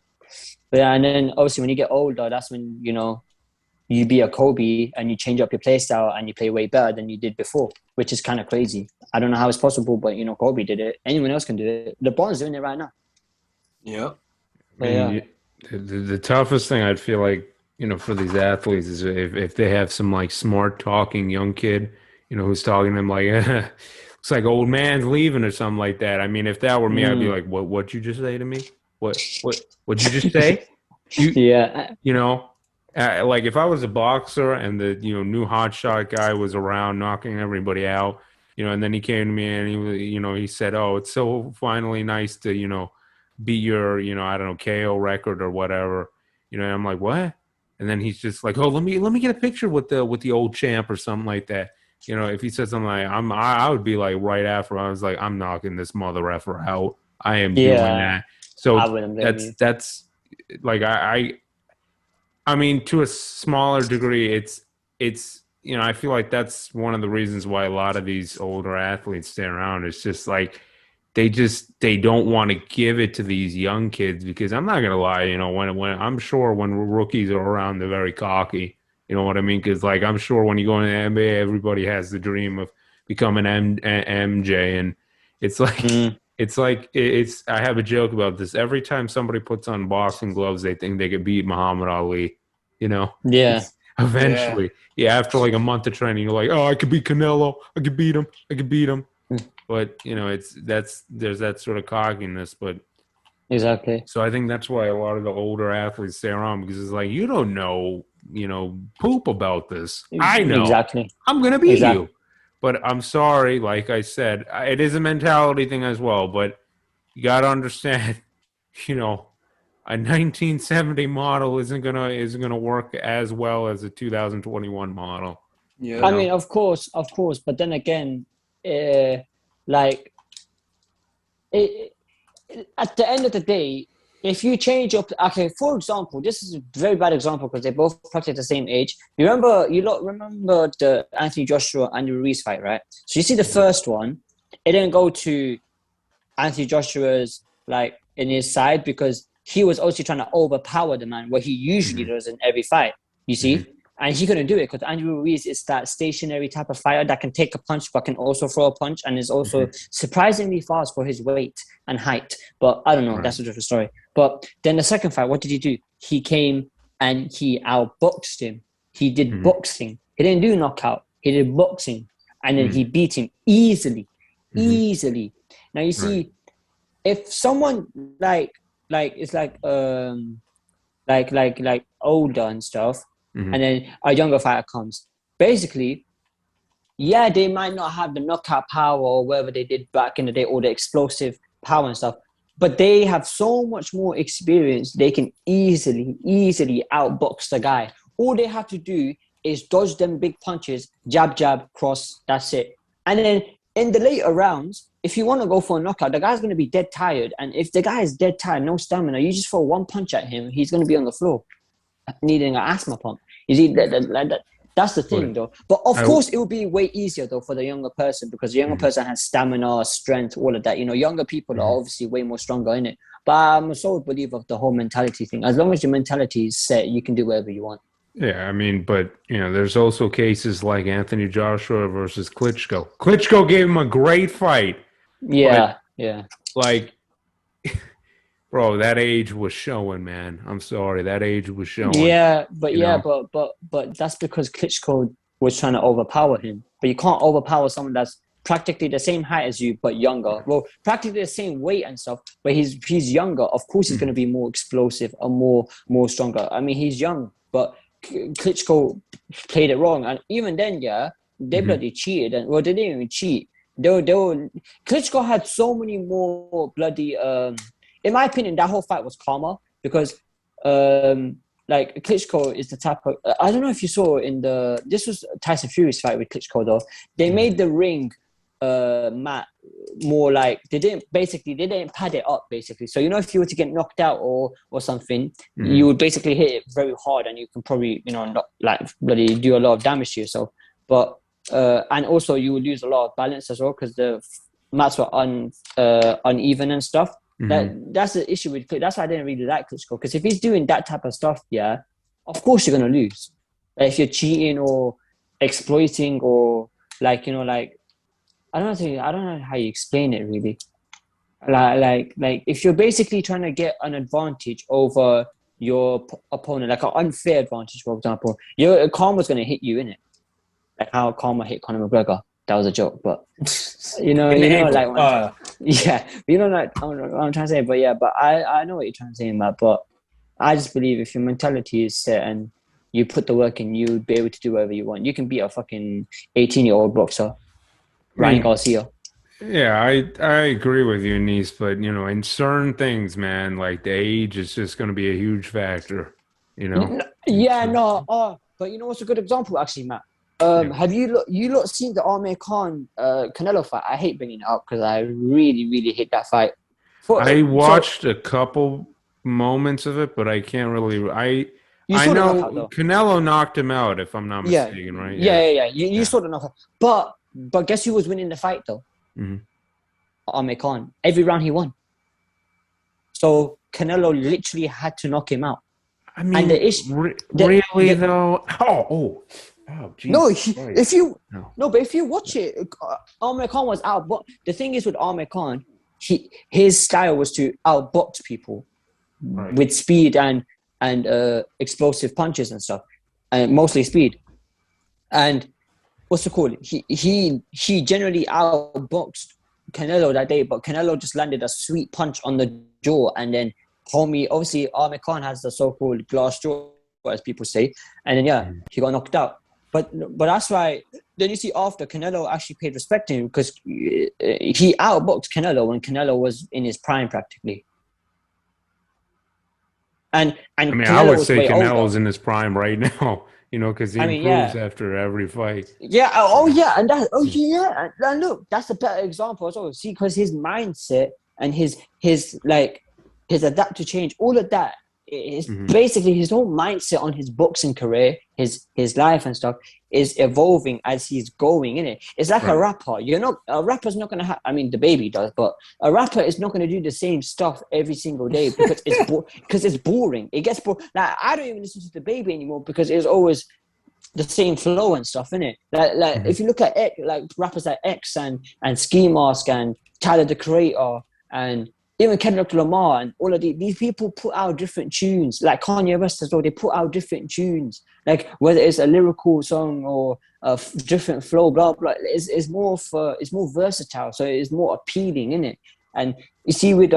But yeah, and then obviously when you get older, that's when you be a Kobe and you change up your play style and you play way better than you did before, which is kind of crazy. I don't know how it's possible, but Kobe did it. Anyone else can do it. LeBron's doing it right now. Yeah. The toughest thing I'd feel like for these athletes is if they have some like smart talking young kid who's talking to them like looks like old man's leaving or something like that. I mean, if that were me, I'd be like, what'd you just say to me? What'd you just say? Like if I was a boxer and the new hotshot guy was around knocking everybody out, and then he came to me and he said, "Oh, it's so finally nice to beat your I don't know KO record or whatever," and I'm like, "What?" And then he's just like, "Oh, let me get a picture with the old champ or something like that." If he said something like, I would be like right after. I was like, I'm knocking this mother effer out. I am doing that. So that's like I mean, to a smaller degree, it's I feel like that's one of the reasons why a lot of these older athletes stay around. It's just like they don't want to give it to these young kids because I'm not gonna lie, when I'm sure when rookies are around, they're very cocky. You know what I mean? Because like I'm sure when you go in the NBA, everybody has the dream of becoming MJ, and it's like. It's like I have a joke about this. Every time somebody puts on boxing gloves, they think they could beat Muhammad Ali. Yeah. It's eventually, yeah. After like a month of training, you're like, oh, I could beat Canelo. I could beat him. I could beat him. But there's that sort of cockiness. But Exactly. so I think that's why a lot of the older athletes stay around because it's like you don't know, poop about this. I know. Exactly. I'm gonna beat you. But I'm sorry, like I said, it is a mentality thing as well. But you got to understand, a 1970 model isn't gonna work as well as a 2021 model. Yeah. I mean, of course. But then again, like, at the end of the day, if you change up, okay, for example, this is a very bad example because they both practically the same age. You remember the Anthony Joshua and Ruiz fight, right? So you see the first one, it didn't go to Anthony Joshua's like in his side because he was also trying to overpower the man, what he usually does in every fight. You see, and he couldn't do it because Andrew Ruiz is that stationary type of fighter that can take a punch but can also throw a punch and is also surprisingly fast for his weight and height. But I don't know, that's a different story. But then the second fight, what did he do? He came and he outboxed him. He did boxing. He didn't do knockout. He did boxing, and then he beat him easily. Now you see, if someone like it's like older and stuff. And then a younger fighter comes. Basically, yeah, they might not have the knockout power or whatever they did back in the day or the explosive power and stuff, but they have so much more experience. They can easily outbox the guy. All they have to do is dodge them big punches, jab, cross, that's it. And then in the later rounds, if you want to go for a knockout, the guy's going to be dead tired. And if the guy is dead tired, no stamina, you just throw one punch at him, he's going to be on the floor needing an asthma pump. You see, that's the thing, though. But of course, it will be way easier, though, for the younger person because the younger person has stamina, strength, all of that. Younger people are obviously way more stronger in it. But I'm a sole believer of the whole mentality thing. As long as your mentality is set, you can do whatever you want. Yeah, I mean, but, there's also cases like Anthony Joshua versus Klitschko. Klitschko gave him a great fight. Yeah. Like, bro, that age was showing, man. I'm sorry, that age was showing. Yeah, but but that's because Klitschko was trying to overpower him. But you can't overpower someone that's practically the same height as you, but younger. Well, practically the same weight and stuff, but he's younger. Of course, he's going to be more explosive and more stronger. I mean, he's young, but Klitschko played it wrong, and even then, they bloody cheated. And well, they didn't even cheat. Klitschko had so many more bloody. In my opinion, that whole fight was karma because, like Klitschko is the type of. I don't know if you saw this was Tyson Fury's fight with Klitschko though. They made the ring, mat more like they didn't pad it up basically. So if you were to get knocked out or something, you would basically hit it very hard and you can probably not like bloody do a lot of damage to yourself. But and also you would lose a lot of balance as well because the mats were uneven and stuff. That's the issue with. That's why I didn't really like Klitschko because if he's doing that type of stuff, of course you're gonna lose. If you're cheating or exploiting or like I don't know how you explain it really. Like if you're basically trying to get an advantage over your opponent, like an unfair advantage, for example, karma's gonna hit you in it, like how karma hit Conor McGregor. That was a joke, but like what I'm trying to say. But but I know what you're trying to say, Matt. But I just believe if your mentality is set and you put the work in, you'll be able to do whatever you want. You can beat a fucking 18-year-old boxer, Ryan Garcia. Yeah, I agree with you, Nice. But in certain things, man, like the age is just going to be a huge factor. But what's a good example, actually, Matt? Have you seen the Amir Khan Canelo fight? I hate bringing it up because I really, really hate that fight. I watched a couple moments of it, but I can't really. You I saw the know knockout though. Canelo knocked him out, if I'm not Yeah, mistaken, right? yeah. You Yeah. saw the knockout, but guess who was winning the fight though? Mhm. Amir Khan. Every round he won. So Canelo literally had to knock him out. I mean, And the issue, really though. Oh, no, Jesus if you no. no, but if you watch it, Amir Khan was out. But the thing is with Amir Khan, his style was to outbox people Right. with speed and explosive punches and stuff, and mostly speed. And what's it called? He generally outboxed Canelo that day, but Canelo just landed a sweet punch on the jaw, and then obviously Amir Khan has the so-called glass jaw, as people say, and then he got knocked out. But that's why then you see after Canelo actually paid respect to him because he outboxed Canelo when Canelo was in his prime practically. And I mean, Canelo I would was say way Canelo's older. in his prime right now, because he improves after every fight. Yeah. Oh, yeah. And that. Oh, yeah. And look, that's a better example as well. See, because his mindset and his adapt to change, all of that is basically his whole mindset on his boxing career, his life and stuff is evolving as he's going in it. It's like a rapper. A rapper's not gonna have. I mean, the baby does, but a rapper is not gonna do the same stuff every single day because it's boring. It gets boring. Like I don't even listen to the baby anymore because it's always the same flow and stuff, innit? Like if you look at like rappers like X and Ski Mask and Tyler the Creator and even Kendrick Lamar and all of these people put out different tunes, like Kanye West as well. They put out different tunes, like whether it's a lyrical song or a different flow, blah blah. It's more versatile, so it's more appealing, innit? And you see with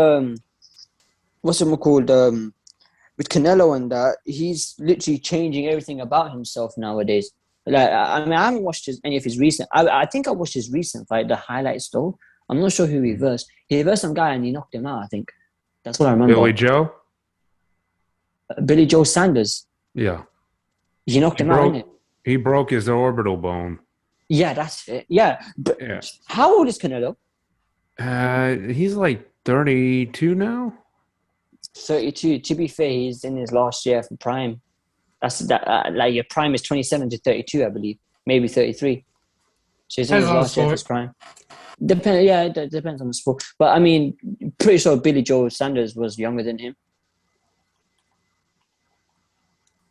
what's it called with Canelo and that, he's literally changing everything about himself nowadays. Like I mean, I haven't watched any of his recent. I think I watched his recent fight, the highlights though. I'm not sure who he versed. He versed some guy and he knocked him out, I think. That's what I remember. Billy Joe? Billy Joe Sanders. Yeah. He knocked him out, innit? He broke his orbital bone. Yeah, that's it. Yeah. But how old is Canelo? He's like 32 now. 32. To be fair, he's in his last year for prime. That's that. Like your prime is 27 to 32, I believe. Maybe 33. So he's in his last year for his prime. It depends on the sport. But I mean, pretty sure Billy Joe Sanders was younger than him.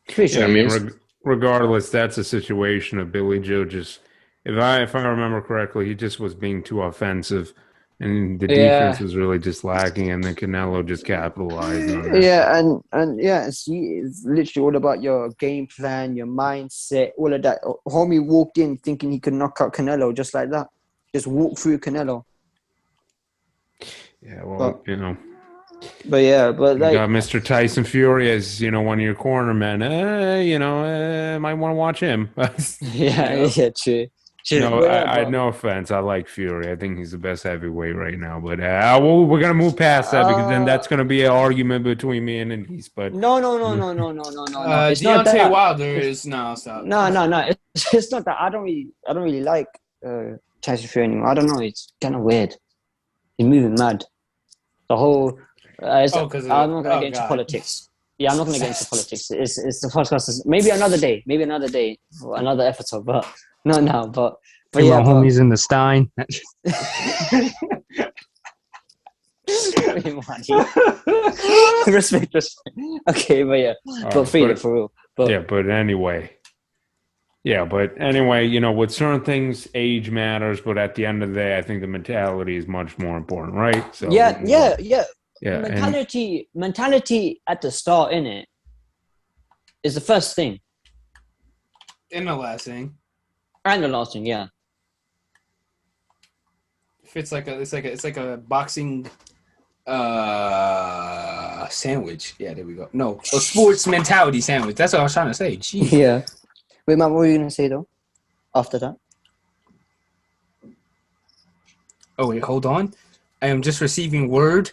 Pretty sure. I mean, regardless, that's a situation of Billy Joe just. If I remember correctly, he just was being too offensive, and the defense was really just lacking, and then Canelo just capitalized on that. Yeah, and it's literally all about your game plan, your mindset, all of that. Homie walked in thinking he could knock out Canelo just like that. Just walk through Canelo. Yeah, well, But like, you got Mr. Tyson Fury as one of your cornermen. Might want to watch him. True. No, no offense. I like Fury. I think he's the best heavyweight right now. But we're gonna move past that because then that's gonna be an argument between me and Denise. But no. It's not Deontay that. Wilder is stop. No. It's not that. I don't really like Tyson Fury anymore. I don't know. It's kind of weird. He's moving mad. The whole. I'm not gonna get into politics. Yeah, I'm not gonna get into politics. It's the podcast. Maybe another day, another episode. But no. But yeah, homies in the Stein. Respect. Okay, but yeah, but freedom for real. But anyway. Yeah, but anyway, with certain things, age matters, but at the end of the day, I think the mentality is much more important, right? So yeah. Yeah, mentality at the start, innit, is the first thing. And the last thing. And the last thing, yeah. If it's like a boxing sandwich. Yeah, there we go. No, a sports mentality sandwich. That's what I was trying to say. Jeez. Yeah. Wait, Matt, what were you gonna say though? After that? Oh wait, hold on. I am just receiving word.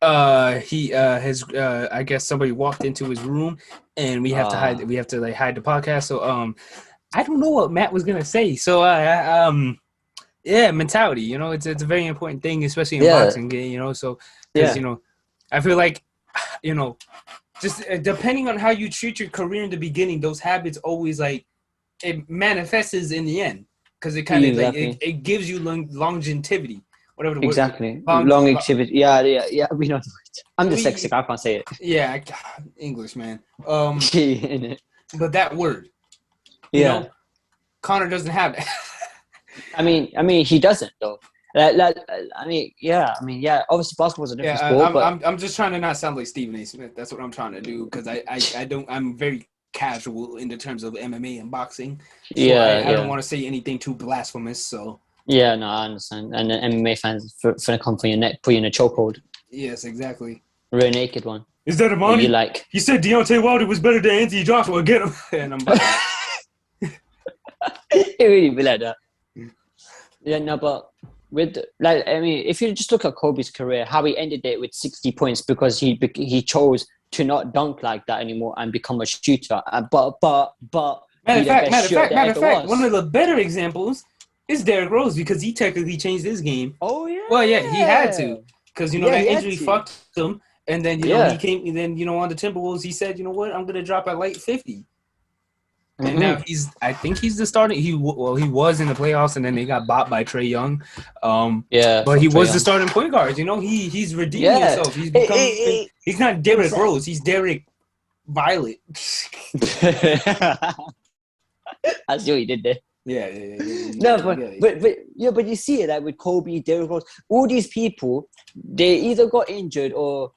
He has I guess somebody walked into his room and we have to hide hide the podcast. So I don't know what Matt was gonna say. So mentality, it's a very important thing, especially in boxing, so because I feel like you know, just depending on how you treat your career in the beginning, those habits always like it manifests in the end because it kind of like it gives you longevity, whatever the word. Exactly. Longevity. Yeah. We know the word. I'm dyslexic. I can't say it. Yeah, English, man. But that word, you know, Connor doesn't have that. I mean, he doesn't though. Obviously basketball's a different sport. But I'm just trying to not sound like Stephen A. Smith. That's what I'm trying to do because I don't. I'm very casual in the terms of MMA and boxing. So I don't want to say anything too blasphemous. So yeah, no, I understand. And the MMA fans finna come for your neck, put you in a chokehold. Yes, exactly. Rear naked one. Is that Imani? He said Deontay Wilder was better than Anthony Joshua. Get him. And I'm like, it really be like that. Yeah, no, but if you just look at Kobe's career, how he ended it with 60 points because he chose to not dunk like that anymore and become a shooter. But matter of fact, one of the better examples is Derrick Rose because he technically changed his game. Oh yeah. Well, yeah, he had to because that injury fucked him, and then he came. And then on the Timberwolves, he said, you know what, I'm gonna drop at like 50. And now I think he's the starting. He was in the playoffs, and then they got bought by Trae Young. But he was the starting point guard. He's redeeming himself. He's become. He's not Derrick Rose. He's Derrick Violet. I see what you did there. Yeah. No, but you see it like with Kobe, Derrick Rose, all these people, they either got injured or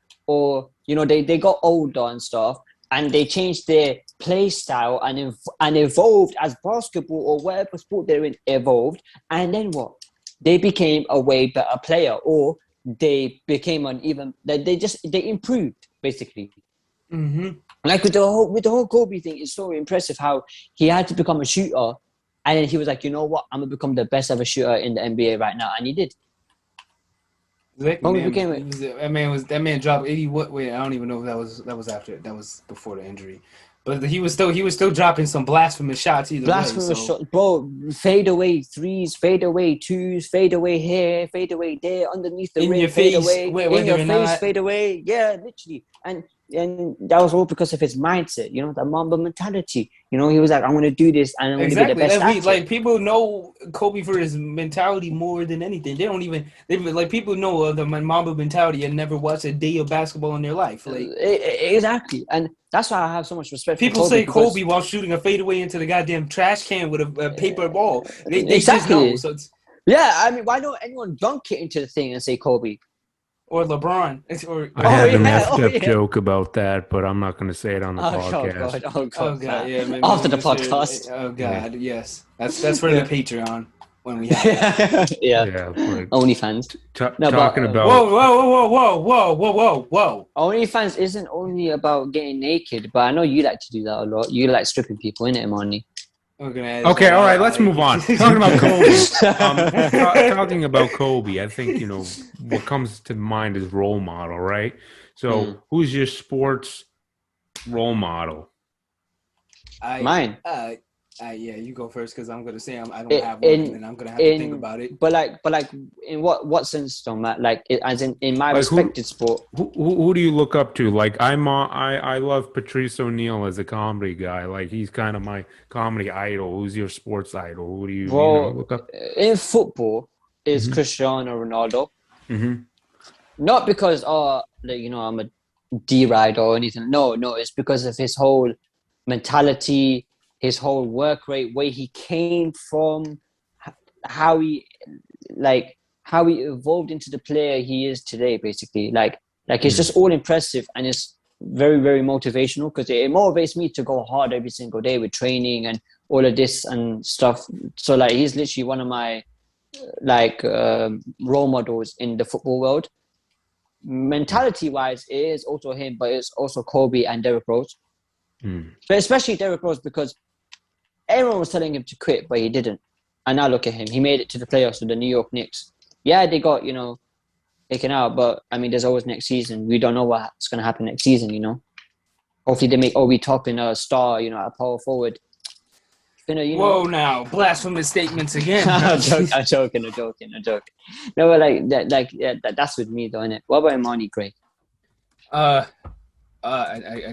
they got older and stuff. And they changed their play style and evolved as basketball or whatever sport they're in evolved. And then what? They became a way better player, or they became they improved basically. Mm-hmm. Like with the whole Kobe thing, it's so impressive how he had to become a shooter, and then he was like, you know what? I'm gonna become the best ever shooter in the NBA right now, and he did. That man dropped 80. Wait, I don't even know if that was before the injury, but he was still dropping some blasphemous shots either way. Shots, bro. Fade away threes, fade away twos, fade away here, fade away there, underneath the rim, fade away in your face, fade away. Yeah, literally, and that was all because of his mindset. The Mamba mentality. He was like, I'm gonna do this, and I'm gonna be the best athlete. Like people know Kobe for his mentality more than anything. People know of the Mamba mentality and never watched a day of basketball in their life. Exactly, and that's why I have so much respect. People say Kobe while shooting a fadeaway into the goddamn trash can with a paper ball. They just know. So why don't anyone dunk it into the thing and say Kobe? Or LeBron. I had an effed up joke about that, but I'm not going to say it on the podcast. Oh God. Yeah, maybe after the podcast. Oh God, yes. That's for the Patreon when we have it. Yeah. OnlyFans. Talking about. Whoa. OnlyFans isn't only about getting naked, but I know you like to do that a lot. You like stripping people, innit, Imani? Okay, all right, let's move on. Talking about Kobe. Talking about Kobe, I think, what comes to mind is role model, right? So who's your sports role model? Mine. Yeah, you go first because I'm gonna say I don't have one, and I'm gonna have to think about it. But in what sense, though, Matt? Like, as in my respected sport. Who do you look up to? Like, I love Patrice O'Neal as a comedy guy. Like, he's kind of my comedy idol. Who's your sports idol? Who do you look up? In football, is Cristiano Ronaldo. Mm-hmm. Not because I'm a D-rider or anything. No, it's because of his whole mentality. His whole work rate, where he came from, how he evolved into the player he is today, basically. Like it's just all impressive, and it's very, very motivational because it motivates me to go hard every single day with training and all of this and stuff. So he's literally one of my role models in the football world. Mentality-wise, it is also him, but it's also Kobe and Derrick Rose. But especially Derrick Rose because everyone was telling him to quit, but he didn't. And now look at him. He made it to the playoffs with the New York Knicks. Yeah, they got, taken out, but, there's always next season. We don't know what's going to happen next season, Hopefully they make Obi Toppin a star, a power forward. Whoa, now. Blasphemous statements again. I'm joking. No, but that's with me, though, innit? What about Imani, Craig? I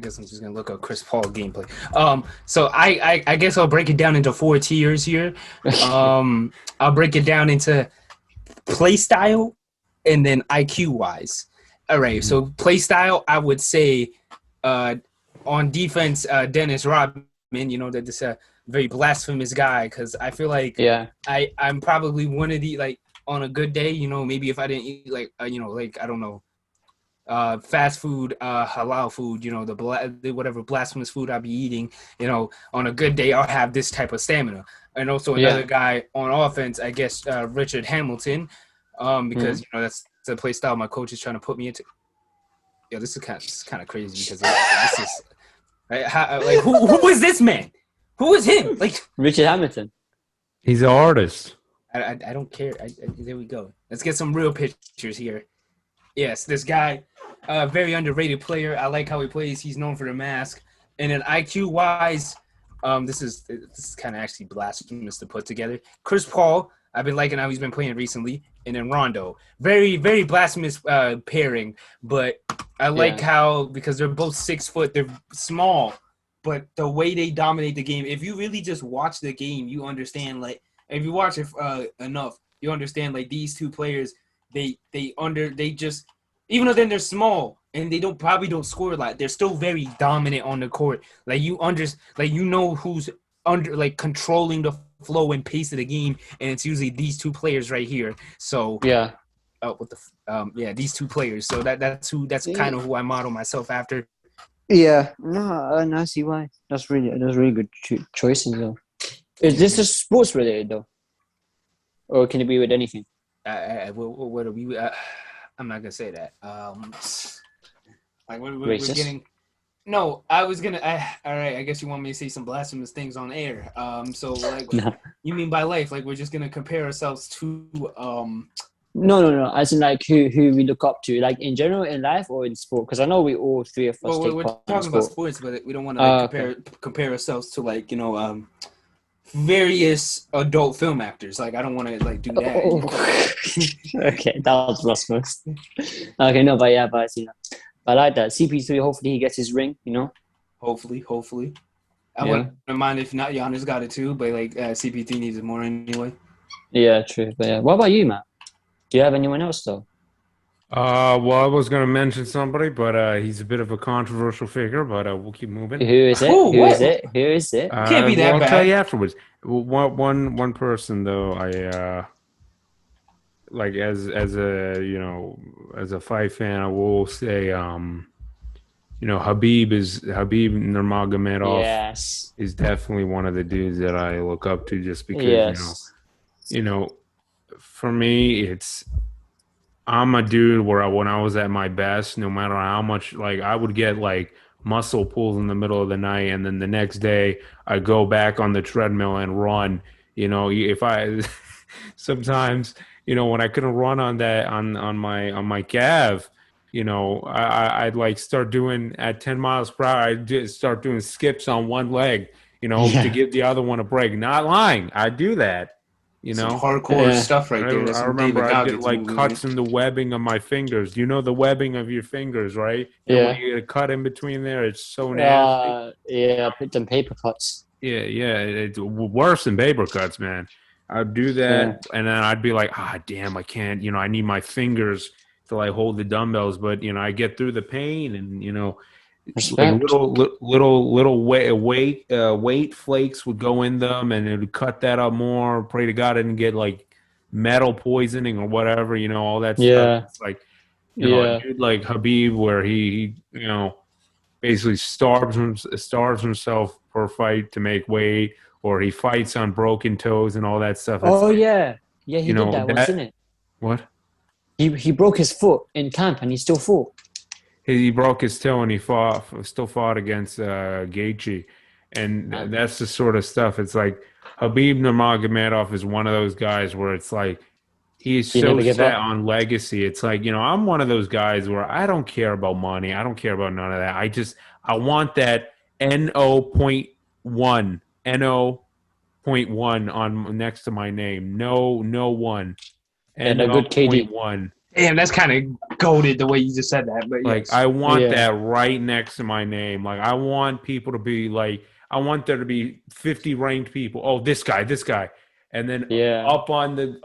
guess I'm just gonna look up Chris Paul gameplay. So I guess I'll break it down into 4 tiers here. I'll break it down into play style and then IQ wise. All right, so play style, I would say, on defense, Dennis Rodman. That this very blasphemous guy because I feel like I'm probably one of the like on a good day. Maybe if I didn't eat like like I don't know. Fast food, halal food, the whatever blasphemous food I'll be eating, on a good day, I'll have this type of stamina. And also another guy on offense, I guess, Richard Hamilton, because, that's the play style my coach is trying to put me into. Yeah, this is kind of crazy because this is like, who is this man? Who is him? Like Richard Hamilton. He's an artist. I don't care. There we go. Let's get some real pictures here. Yes, this guy, very underrated player. I like how he plays. He's known for the mask. And then IQ wise, this is kind of actually blasphemous to put together. Chris Paul, I've been liking how he's been playing recently. And then Rondo, very, very blasphemous pairing. But I like how, because they're both 6 foot, they're small, but the way they dominate the game, if you really just watch the game, you understand, like, if you watch it enough, you understand, like, these two players, they just, even though then they're small and they probably don't score a lot, they're still very dominant on the court. Like, who's under, like, controlling the flow and pace of the game, and it's usually these two players right here. So these two players. So that's kind of who I model myself after. Yeah, no, I see why. That's really good choices though. Is this a sports related though, or can it be with anything? What are we? I'm not gonna say that. Like we're getting. No, I was gonna. All right, I guess you want me to say some blasphemous things on air. So like, you mean by life? Like we're just gonna compare ourselves to. No. As in like who we look up to, like in general in life or in sport? Because I know we all three of us. Well, we're talking about sports, but we don't want to compare ourselves to like various adult film actors. Like I don't want to like do that. Oh. Okay, that was blasphemous. Okay, no, but I see that. I like that. CP3, hopefully he gets his ring, Hopefully. I wouldn't mind if not Giannis got it too, but like CP3 needs it more anyway. Yeah, true. But yeah, what about you, Matt? Do you have anyone else though? Well, I was going to mention somebody, but he's a bit of a controversial figure, but we'll keep moving. Who is it? Who is it? Can't be that bad. I'll tell you afterwards. One person though, I like as a fight fan, I will say, Habib Nurmagomedov is definitely one of the dudes that I look up to just because for me, I'm a dude where when I was at my best, no matter how much, like I would get like muscle pulls in the middle of the night, and then the next day I go back on the treadmill and run. If I sometimes, when I couldn't run on that on my calf, I'd like start doing at 10 miles per hour. I'd just start doing skips on one leg, to give the other one a break. Not lying, I do that. Some hardcore stuff right there. I remember I did like cuts in the webbing of my fingers. Do you know the webbing of your fingers, right? Yeah. When you get a cut in between there, it's so nasty. Yeah, I put some paper cuts. Yeah, it's worse than paper cuts, man. I'd do that, and then I'd be like, damn, I can't. I need my fingers to like hold the dumbbells, but I get through the pain, and like little weight flakes would go in them, and it would cut that up more. Pray to God I didn't get like metal poisoning or whatever, all that stuff. It's like, a dude like Habib, where he basically starves himself per fight to make weight, or he fights on broken toes and all that stuff. He did that once, didn't it? What? He broke his foot in camp, and he still fought. He broke his toe and he still fought against Gaethje, and that's the sort of stuff. It's like Habib Nurmagomedov is one of those guys where it's like he's so set on legacy. It's like I'm one of those guys where I don't care about money. I don't care about none of that. I want that NO.1 on next to my name. No one. And a good KD. .1. Damn, that's kind of goated the way you just said that. But Like, yes. I want that right next to my name. Like, I want people to be like, I want there to be 50 ranked people. Oh, this guy, and then up on the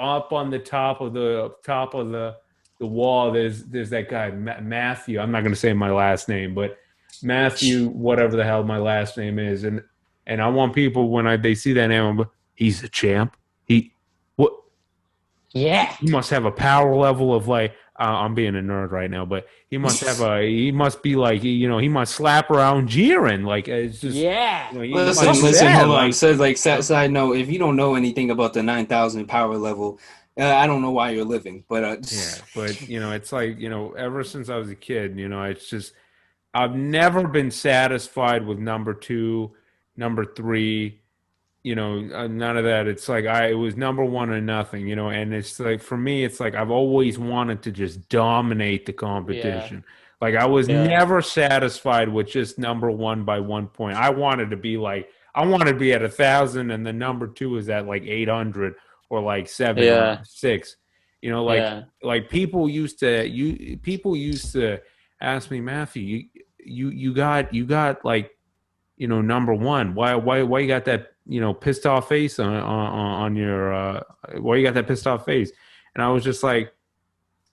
top of the wall, there's that guy Matthew. I'm not going to say my last name, but Matthew, whatever the hell my last name is, and I want people when they see that name, he's a champ. What? Yeah. He must have a power level of like. I'm being a nerd right now, but he must be like, he must slap around Jiren. Like, it's just, listen, hold on. So, like, side note, if you don't know anything about the 9,000 power level, I don't know why you're living, but but it's like, ever since I was a kid, it's just, I've never been satisfied with number 2, number 3. None of that. It's like it was number 1 or nothing, and it's like, for me, it's like I've always wanted to just dominate the competition. Like, I was never satisfied with just number 1 by 1 point. I wanted to be at 1,000, and the number 2 is at like 800 or like 7 or 6. Like people used to ask me, Matthew, you got like, number 1. Why you got that, pissed off face on your why you got that pissed off face? And I was just like,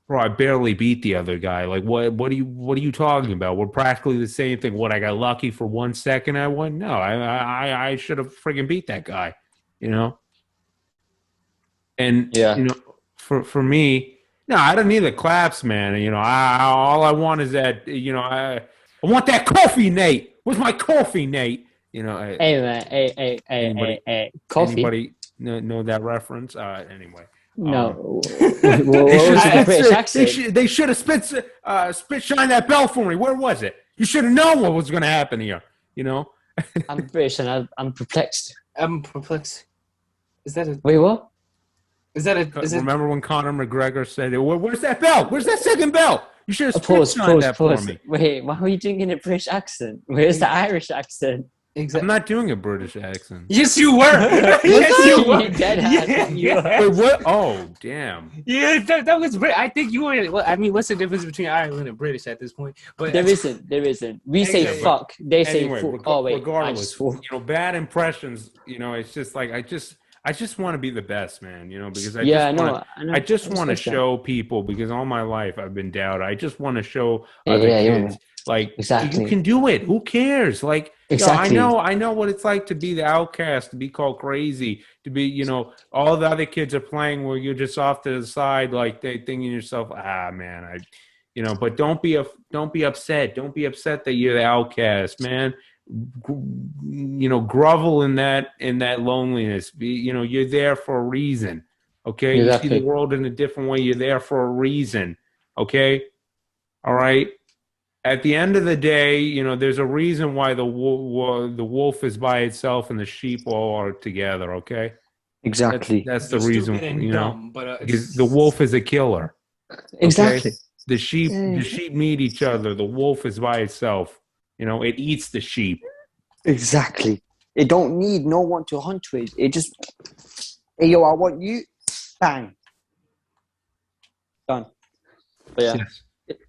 bro, I barely beat the other guy. Like, what are you talking about? We're practically the same thing. What, I got lucky for 1 second I won? No, I should have friggin' beat that guy, And for me, no, I don't need the claps, man. All I want is that, I want that coffee, Nate. Where's my coffee, Nate? Hey man, hey, coffee. Anybody know that reference? Anyway. No. They should have spit shine that bell for me. Where was it? You should have known what was going to happen here. I'm British and I'm perplexed. I'm perplexed. Is that a wait? What? Remember when Conor McGregor said, "Where's that bell? Where's that second bell? You should have spit shined that for me." Wait, why are you doing in a British accent? Where's the Irish accent? Exactly. I'm not doing a British accent. Yes, you were. Yes, you were. Yeah. Wait, what? Oh, damn. Yeah, that was British. I think you were. Well, I mean, what's the difference between Ireland and British at this point? But there isn't. We say fuck. They say fuck. Oh wait, regardless, bad impressions. It's just like I just want to be the best, man. Because I just want to show people, because all my life I've been doubted. I just want to show other kids. Like, you can do it. Who cares? Like, exactly. I know what it's like to be the outcast, to be called crazy, to be, all the other kids are playing where you're just off to the side, like they thinking to yourself, man, but don't be upset. Don't be upset that you're the outcast, man. Grovel in that loneliness. You're there for a reason. Okay. Exactly. You see the world in a different way. You're there for a reason. Okay. All right. At the end of the day, there's a reason why the wolf is by itself and the sheep all are together. Okay. Exactly. That's the reason. Because the wolf is a killer. Okay? Exactly. The sheep meet each other. The wolf is by itself. It eats the sheep. Exactly. It don't need no one to hunt with. It just, hey, yo, I want you. Bang. Done. But yeah. Yes.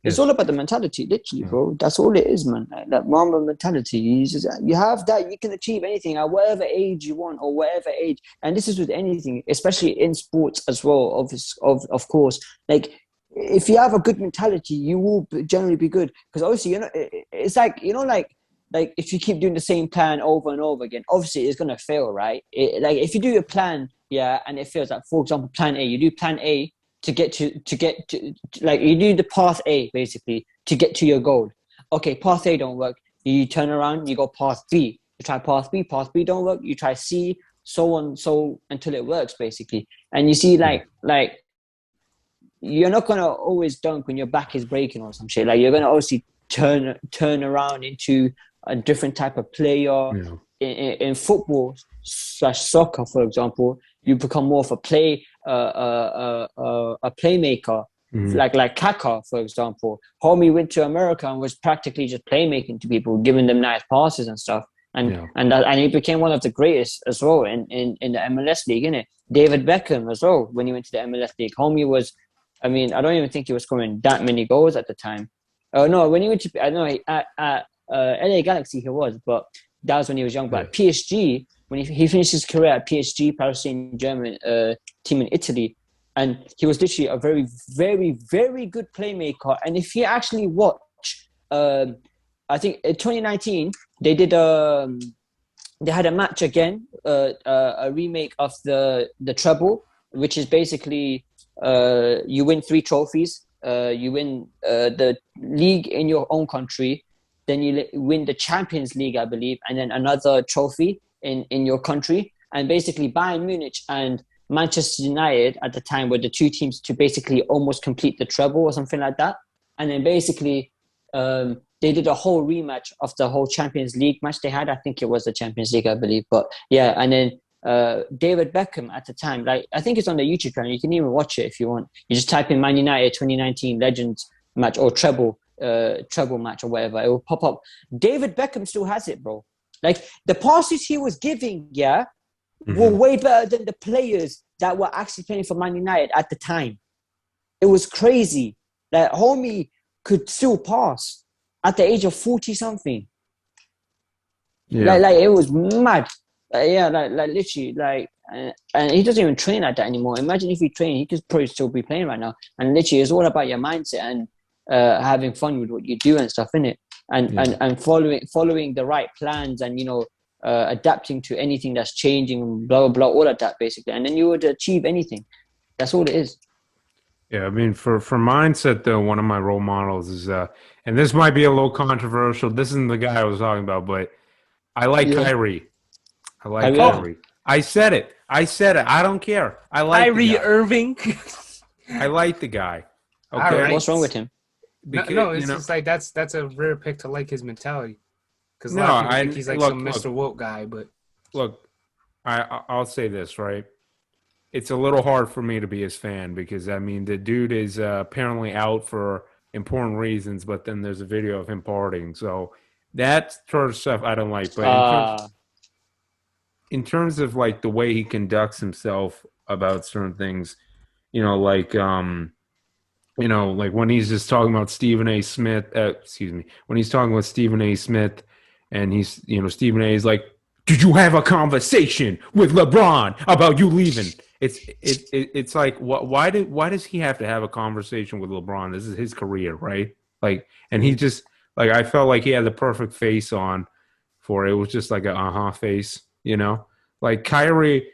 It's all about the mentality, literally, bro. That's all it is, man. That Mamba mentality. You have that, you can achieve anything at whatever age you want or whatever age. And this is with anything, especially in sports as well, of course. Like, if you have a good mentality, you will generally be good. Because obviously, it's like, like if you keep doing the same plan over and over again, obviously it's going to fail, right? Like, if you do a plan, and it fails, like, for example, plan A, you do plan A to get to like, you do the path A basically to get to your goal. Okay, path A don't work. You turn around, you go path B. You try path B don't work. You try C, so on, so until it works basically. And you see, like you're not gonna always dunk when your back is breaking or some shit. Like, you're gonna obviously turn around into a different type of player. In football / soccer, for example, you become more of a playmaker, like Kaka, for example. Homie went to America and was practically just playmaking to people, giving them nice passes and stuff, and he became one of the greatest as well in the MLS league, innit? David Beckham as well, when he went to the MLS league. Homie was I mean, I don't even think he was scoring that many goals at the time. Oh no, when he went to, I know at LA Galaxy he was, but that was when he was young. But PSG, when he finished his career at PSG, Paris Saint-Germain, team in Italy, and he was literally a very, very, very good playmaker. And if you actually watch, I think in 2019 they did they had a match again, a remake of the treble, which is basically you win 3 trophies. You win the league in your own country, then you win the Champions League, I believe, and then another trophy in your country. And basically Bayern Munich and Manchester United at the time were the 2 teams to basically almost complete the treble or something like that. And then basically they did a whole rematch of the whole Champions League match they had. I think it was the Champions League, I believe. But yeah, and then David Beckham at the time, like I think it's on the YouTube channel. You can even watch it if you want. You just type in Man United 2019 Legends match or treble match or whatever. It will pop up. David Beckham still has it, bro. Like the passes he was giving, were way better than the players that were actually playing for Man United at the time. It was crazy. Like homie could still pass at the age of 40 something. Yeah. Like it was mad. Like literally, like, and he doesn't even train like that anymore. Imagine if he trained, he could probably still be playing right now. And literally, it's all about your mindset and having fun with what you do and stuff, innit? And following the right plans and adapting to anything that's changing, blah blah blah, all of that basically. And then you would achieve anything. That's all it is. Yeah, I mean, for mindset though, one of my role models is, and this might be a little controversial. This isn't the guy I was talking about, but I like Kyrie. I like Kyrie. I said it. I don't care. I like Kyrie Irving. I like the guy. Okay, right. What's wrong with him? Because, no, it's just like that's a rare pick to like his mentality. Because a lot of people think he's like some Mr. Woke guy, but look, I'll say this, right? It's a little hard for me to be his fan because I mean the dude is apparently out for important reasons, but then there's a video of him partying, so that sort of stuff I don't like. But in terms of like the way he conducts himself about certain things, like like when he's just talking about Stephen A. Smith, when he's talking with Stephen A. Smith, and he's Stephen A. is like, did you have a conversation with LeBron about you leaving? It's like why does he have to have a conversation with LeBron? This is his career, right? Like, and he just like I felt like he had the perfect face on for it. It was just like a face, like Kyrie.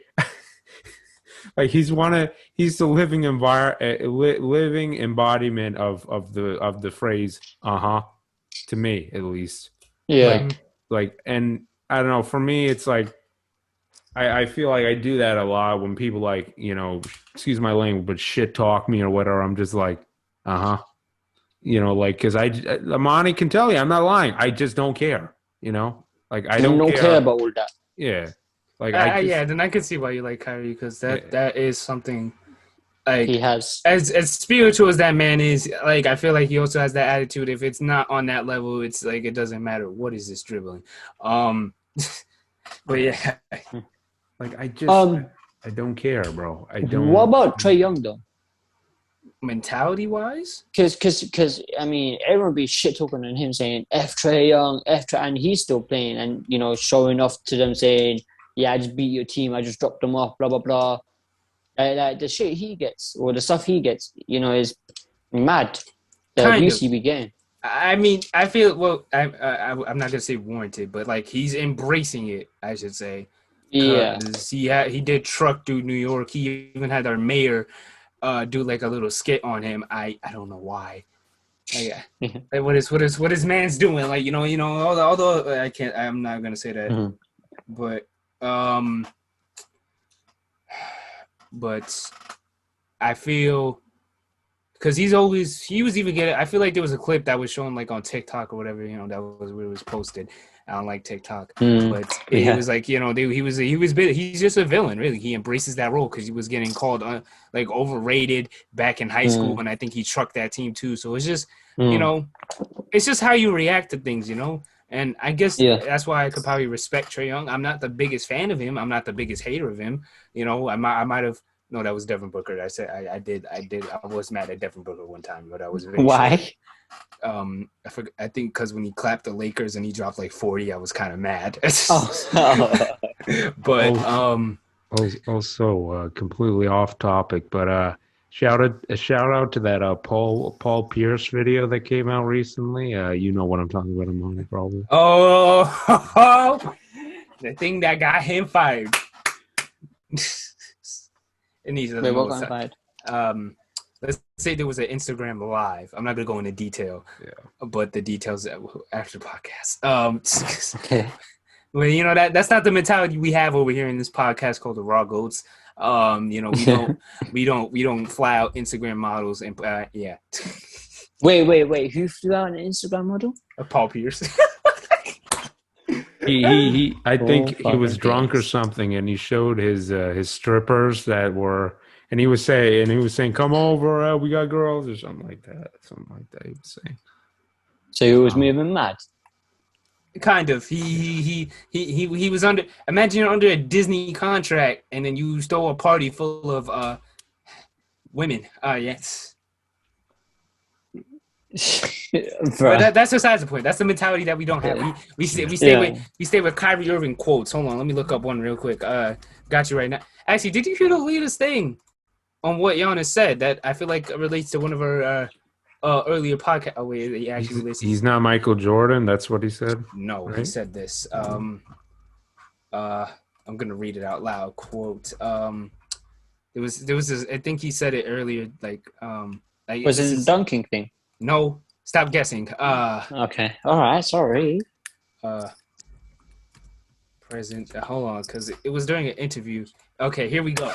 Like he's the living living embodiment of the phrase to me at least. Yeah. Like and I don't know, for me it's like I feel like I do that a lot when people like, excuse my language, but shit talk me or whatever. I'm just like, like, because Imani can tell you, I'm not lying. I just don't care, like I don't care about all that. Yeah. Like then I can see why you like Kyrie because that is something like he has as spiritual as that man is. Like I feel like he also has that attitude. If it's not on that level, it's like it doesn't matter what is this dribbling. But yeah, like I don't care, bro. I don't. What about Trae Young though? Mentality wise, because I mean everyone be shit talking on him saying F Trae Young, and he's still playing and showing off to them saying, yeah, I just beat your team, I just dropped them off, blah blah blah. Like the shit he gets or the stuff he gets, is mad. The abuse he be getting. I mean, I feel I'm not gonna say warranted, but like he's embracing it, I should say. Yeah, he did truck through New York. He even had our mayor do like a little skit on him. I don't know why. Like, what is man's doing? Like although I'm not gonna say that, but I feel because he was even getting. I feel like there was a clip that was shown like on TikTok or whatever. That was where it was posted. I don't like TikTok, but it was like he's just a villain. Really, he embraces that role because he was getting called like overrated back in high school, and I think he trucked that team too. So it's just it's just how you react to things, And I guess that's why I could probably respect Trae Young. I'm not the biggest fan of him. I'm not the biggest hater of him. I might have No, that was Devin Booker. I said I was mad at Devin Booker one time, but I was very Why? Sure. I think because when he clapped the Lakers and he dropped like 40, I was kind of mad. But also completely off topic, but shout out to that Paul Pierce video that came out recently. You know what I'm talking about, Imani, probably. Oh, the thing that got him fired. And these are Wait, what got fired? Let's say there was an Instagram live. I'm not gonna go into detail, but the details after the podcast. Okay. Well, you know that's not the mentality we have over here in this podcast called the Raw Goats. You know, we don't fly out Instagram models and yeah. Wait. Who flew out an Instagram model? Paul Pierce. I think he was drunk or something, and he showed his strippers that were, and he was saying, "Come over, we got girls," or something like that. He was saying. So he was moving mad. Kind of. He was under. Imagine you're under a Disney contract, and then you stole a party full of women. Yes. But that's besides the point. That's the mentality that we don't have. We stay with Kyrie Irving quotes. Hold on, let me look up one real quick. Got you right now. Actually, did you hear the latest thing on what Giannis said that I feel like relates to one of our earlier podcast? Oh wait, he actually he's not Michael Jordan. That's what he said. No, right? He said this. I'm gonna read it out loud. Quote. There was this. I think he said it earlier. Like was it a dunking thing? No, stop guessing. Okay. All right. Sorry. Present. Hold on, because it was during an interview. Okay, here we go.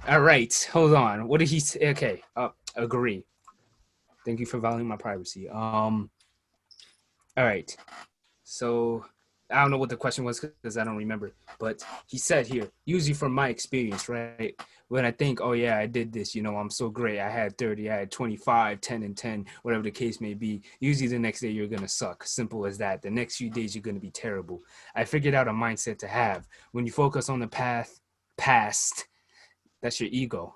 All right, hold on. What did he say? Okay. Agree. Thank you for valuing my privacy. All right. So I don't know what the question was because I don't remember. But he said here, usually from my experience, right? When I think, oh yeah, I did this, you know, I'm so great. I had 30, I had 25, 10 and 10, whatever the case may be. Usually the next day you're going to suck. Simple as that. The next few days you're going to be terrible. I figured out a mindset to have. When you focus on the past, that's your ego.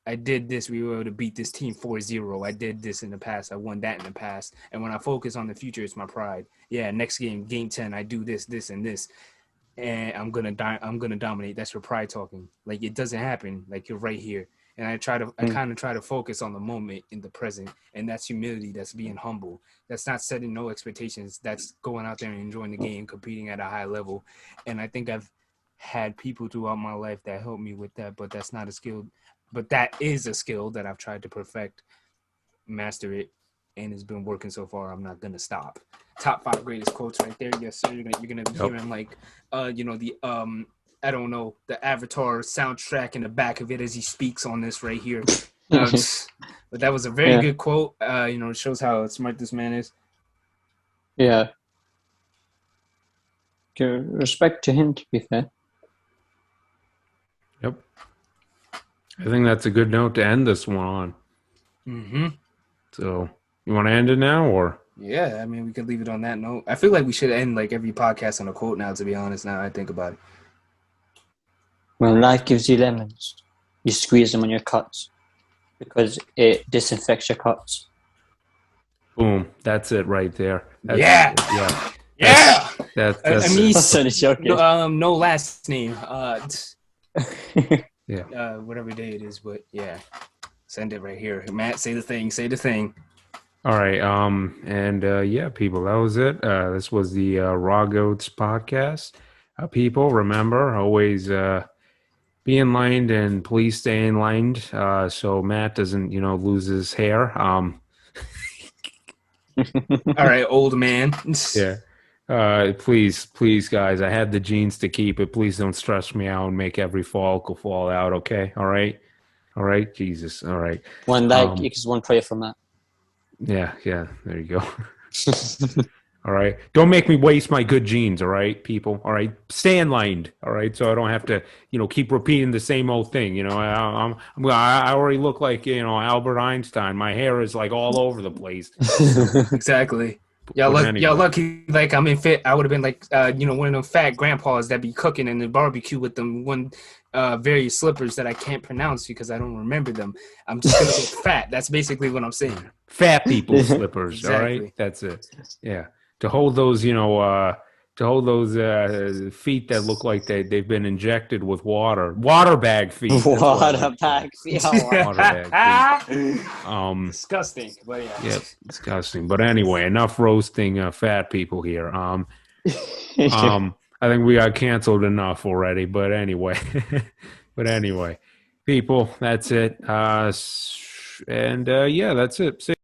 I did this. We were able to beat this team 4-0. I did this in the past. I won that in the past. And when I focus on the future, it's my pride. Yeah, next game 10, I do this, and this. And I'm gonna dominate. That's your pride talking. Like it doesn't happen. Like you're right here. And I kind of try to focus on the moment in the present. And that's humility. That's being humble. That's not setting no expectations. That's going out there and enjoying the game, competing at a high level. And I think I've had people throughout my life that helped me with that, but that's not a skill. But that is a skill that I've tried to perfect, master it, and it's been working so far. I'm not gonna stop. Top 5 greatest quotes right there. Yes, sir. You're gonna be hearing like, you know, the I don't know, the Avatar soundtrack in the back of it as he speaks on this right here. But that was a very good quote. You know, it shows how smart this man is. Yeah. Respect to him, to be fair. Yep. I think that's a good note to end this one on. Mm-hmm. So, you want to end it now, or? Yeah, I mean, we could leave it on that note. I feel like we should end like every podcast on a quote now, to be honest, now I think about it. When life gives you lemons, you squeeze them on your cuts because it disinfects your cuts. Boom. That's it right there. That's no last name. Whatever day it is, but yeah. Send it right here. Matt, say the thing. All right. People, that was it. This was the Raw Goats podcast. People, remember, always be in line and please stay in line so Matt doesn't, lose his hair. All right, old man. Yeah. Please, guys, I had the genes to keep it. Please don't stress me out and make every follicle fall out, okay? All right? Jesus. All right. One like equals one prayer from that. Yeah, there you go. All right. Don't make me waste my good genes, all right, people? All right. Stay in line, all right? So I don't have to, keep repeating the same old thing. I already look like, Albert Einstein. My hair is like all over the place. Exactly. Y'all lucky. Like I'm in fit. I would have been like, one of them fat grandpas that be cooking in the barbecue with them various slippers that I can't pronounce because I don't remember them. I'm just gonna get fat. That's basically what I'm saying. Fat people slippers. Exactly. All right, that's it. Yeah, to hold those, feet that look like they've been injected with water bag feet. Water bag feet. Water bag feet. Disgusting. But yeah. Yep, disgusting. But anyway, enough roasting fat people here. I think we got canceled enough already. But anyway, people, that's it. And yeah, that's it.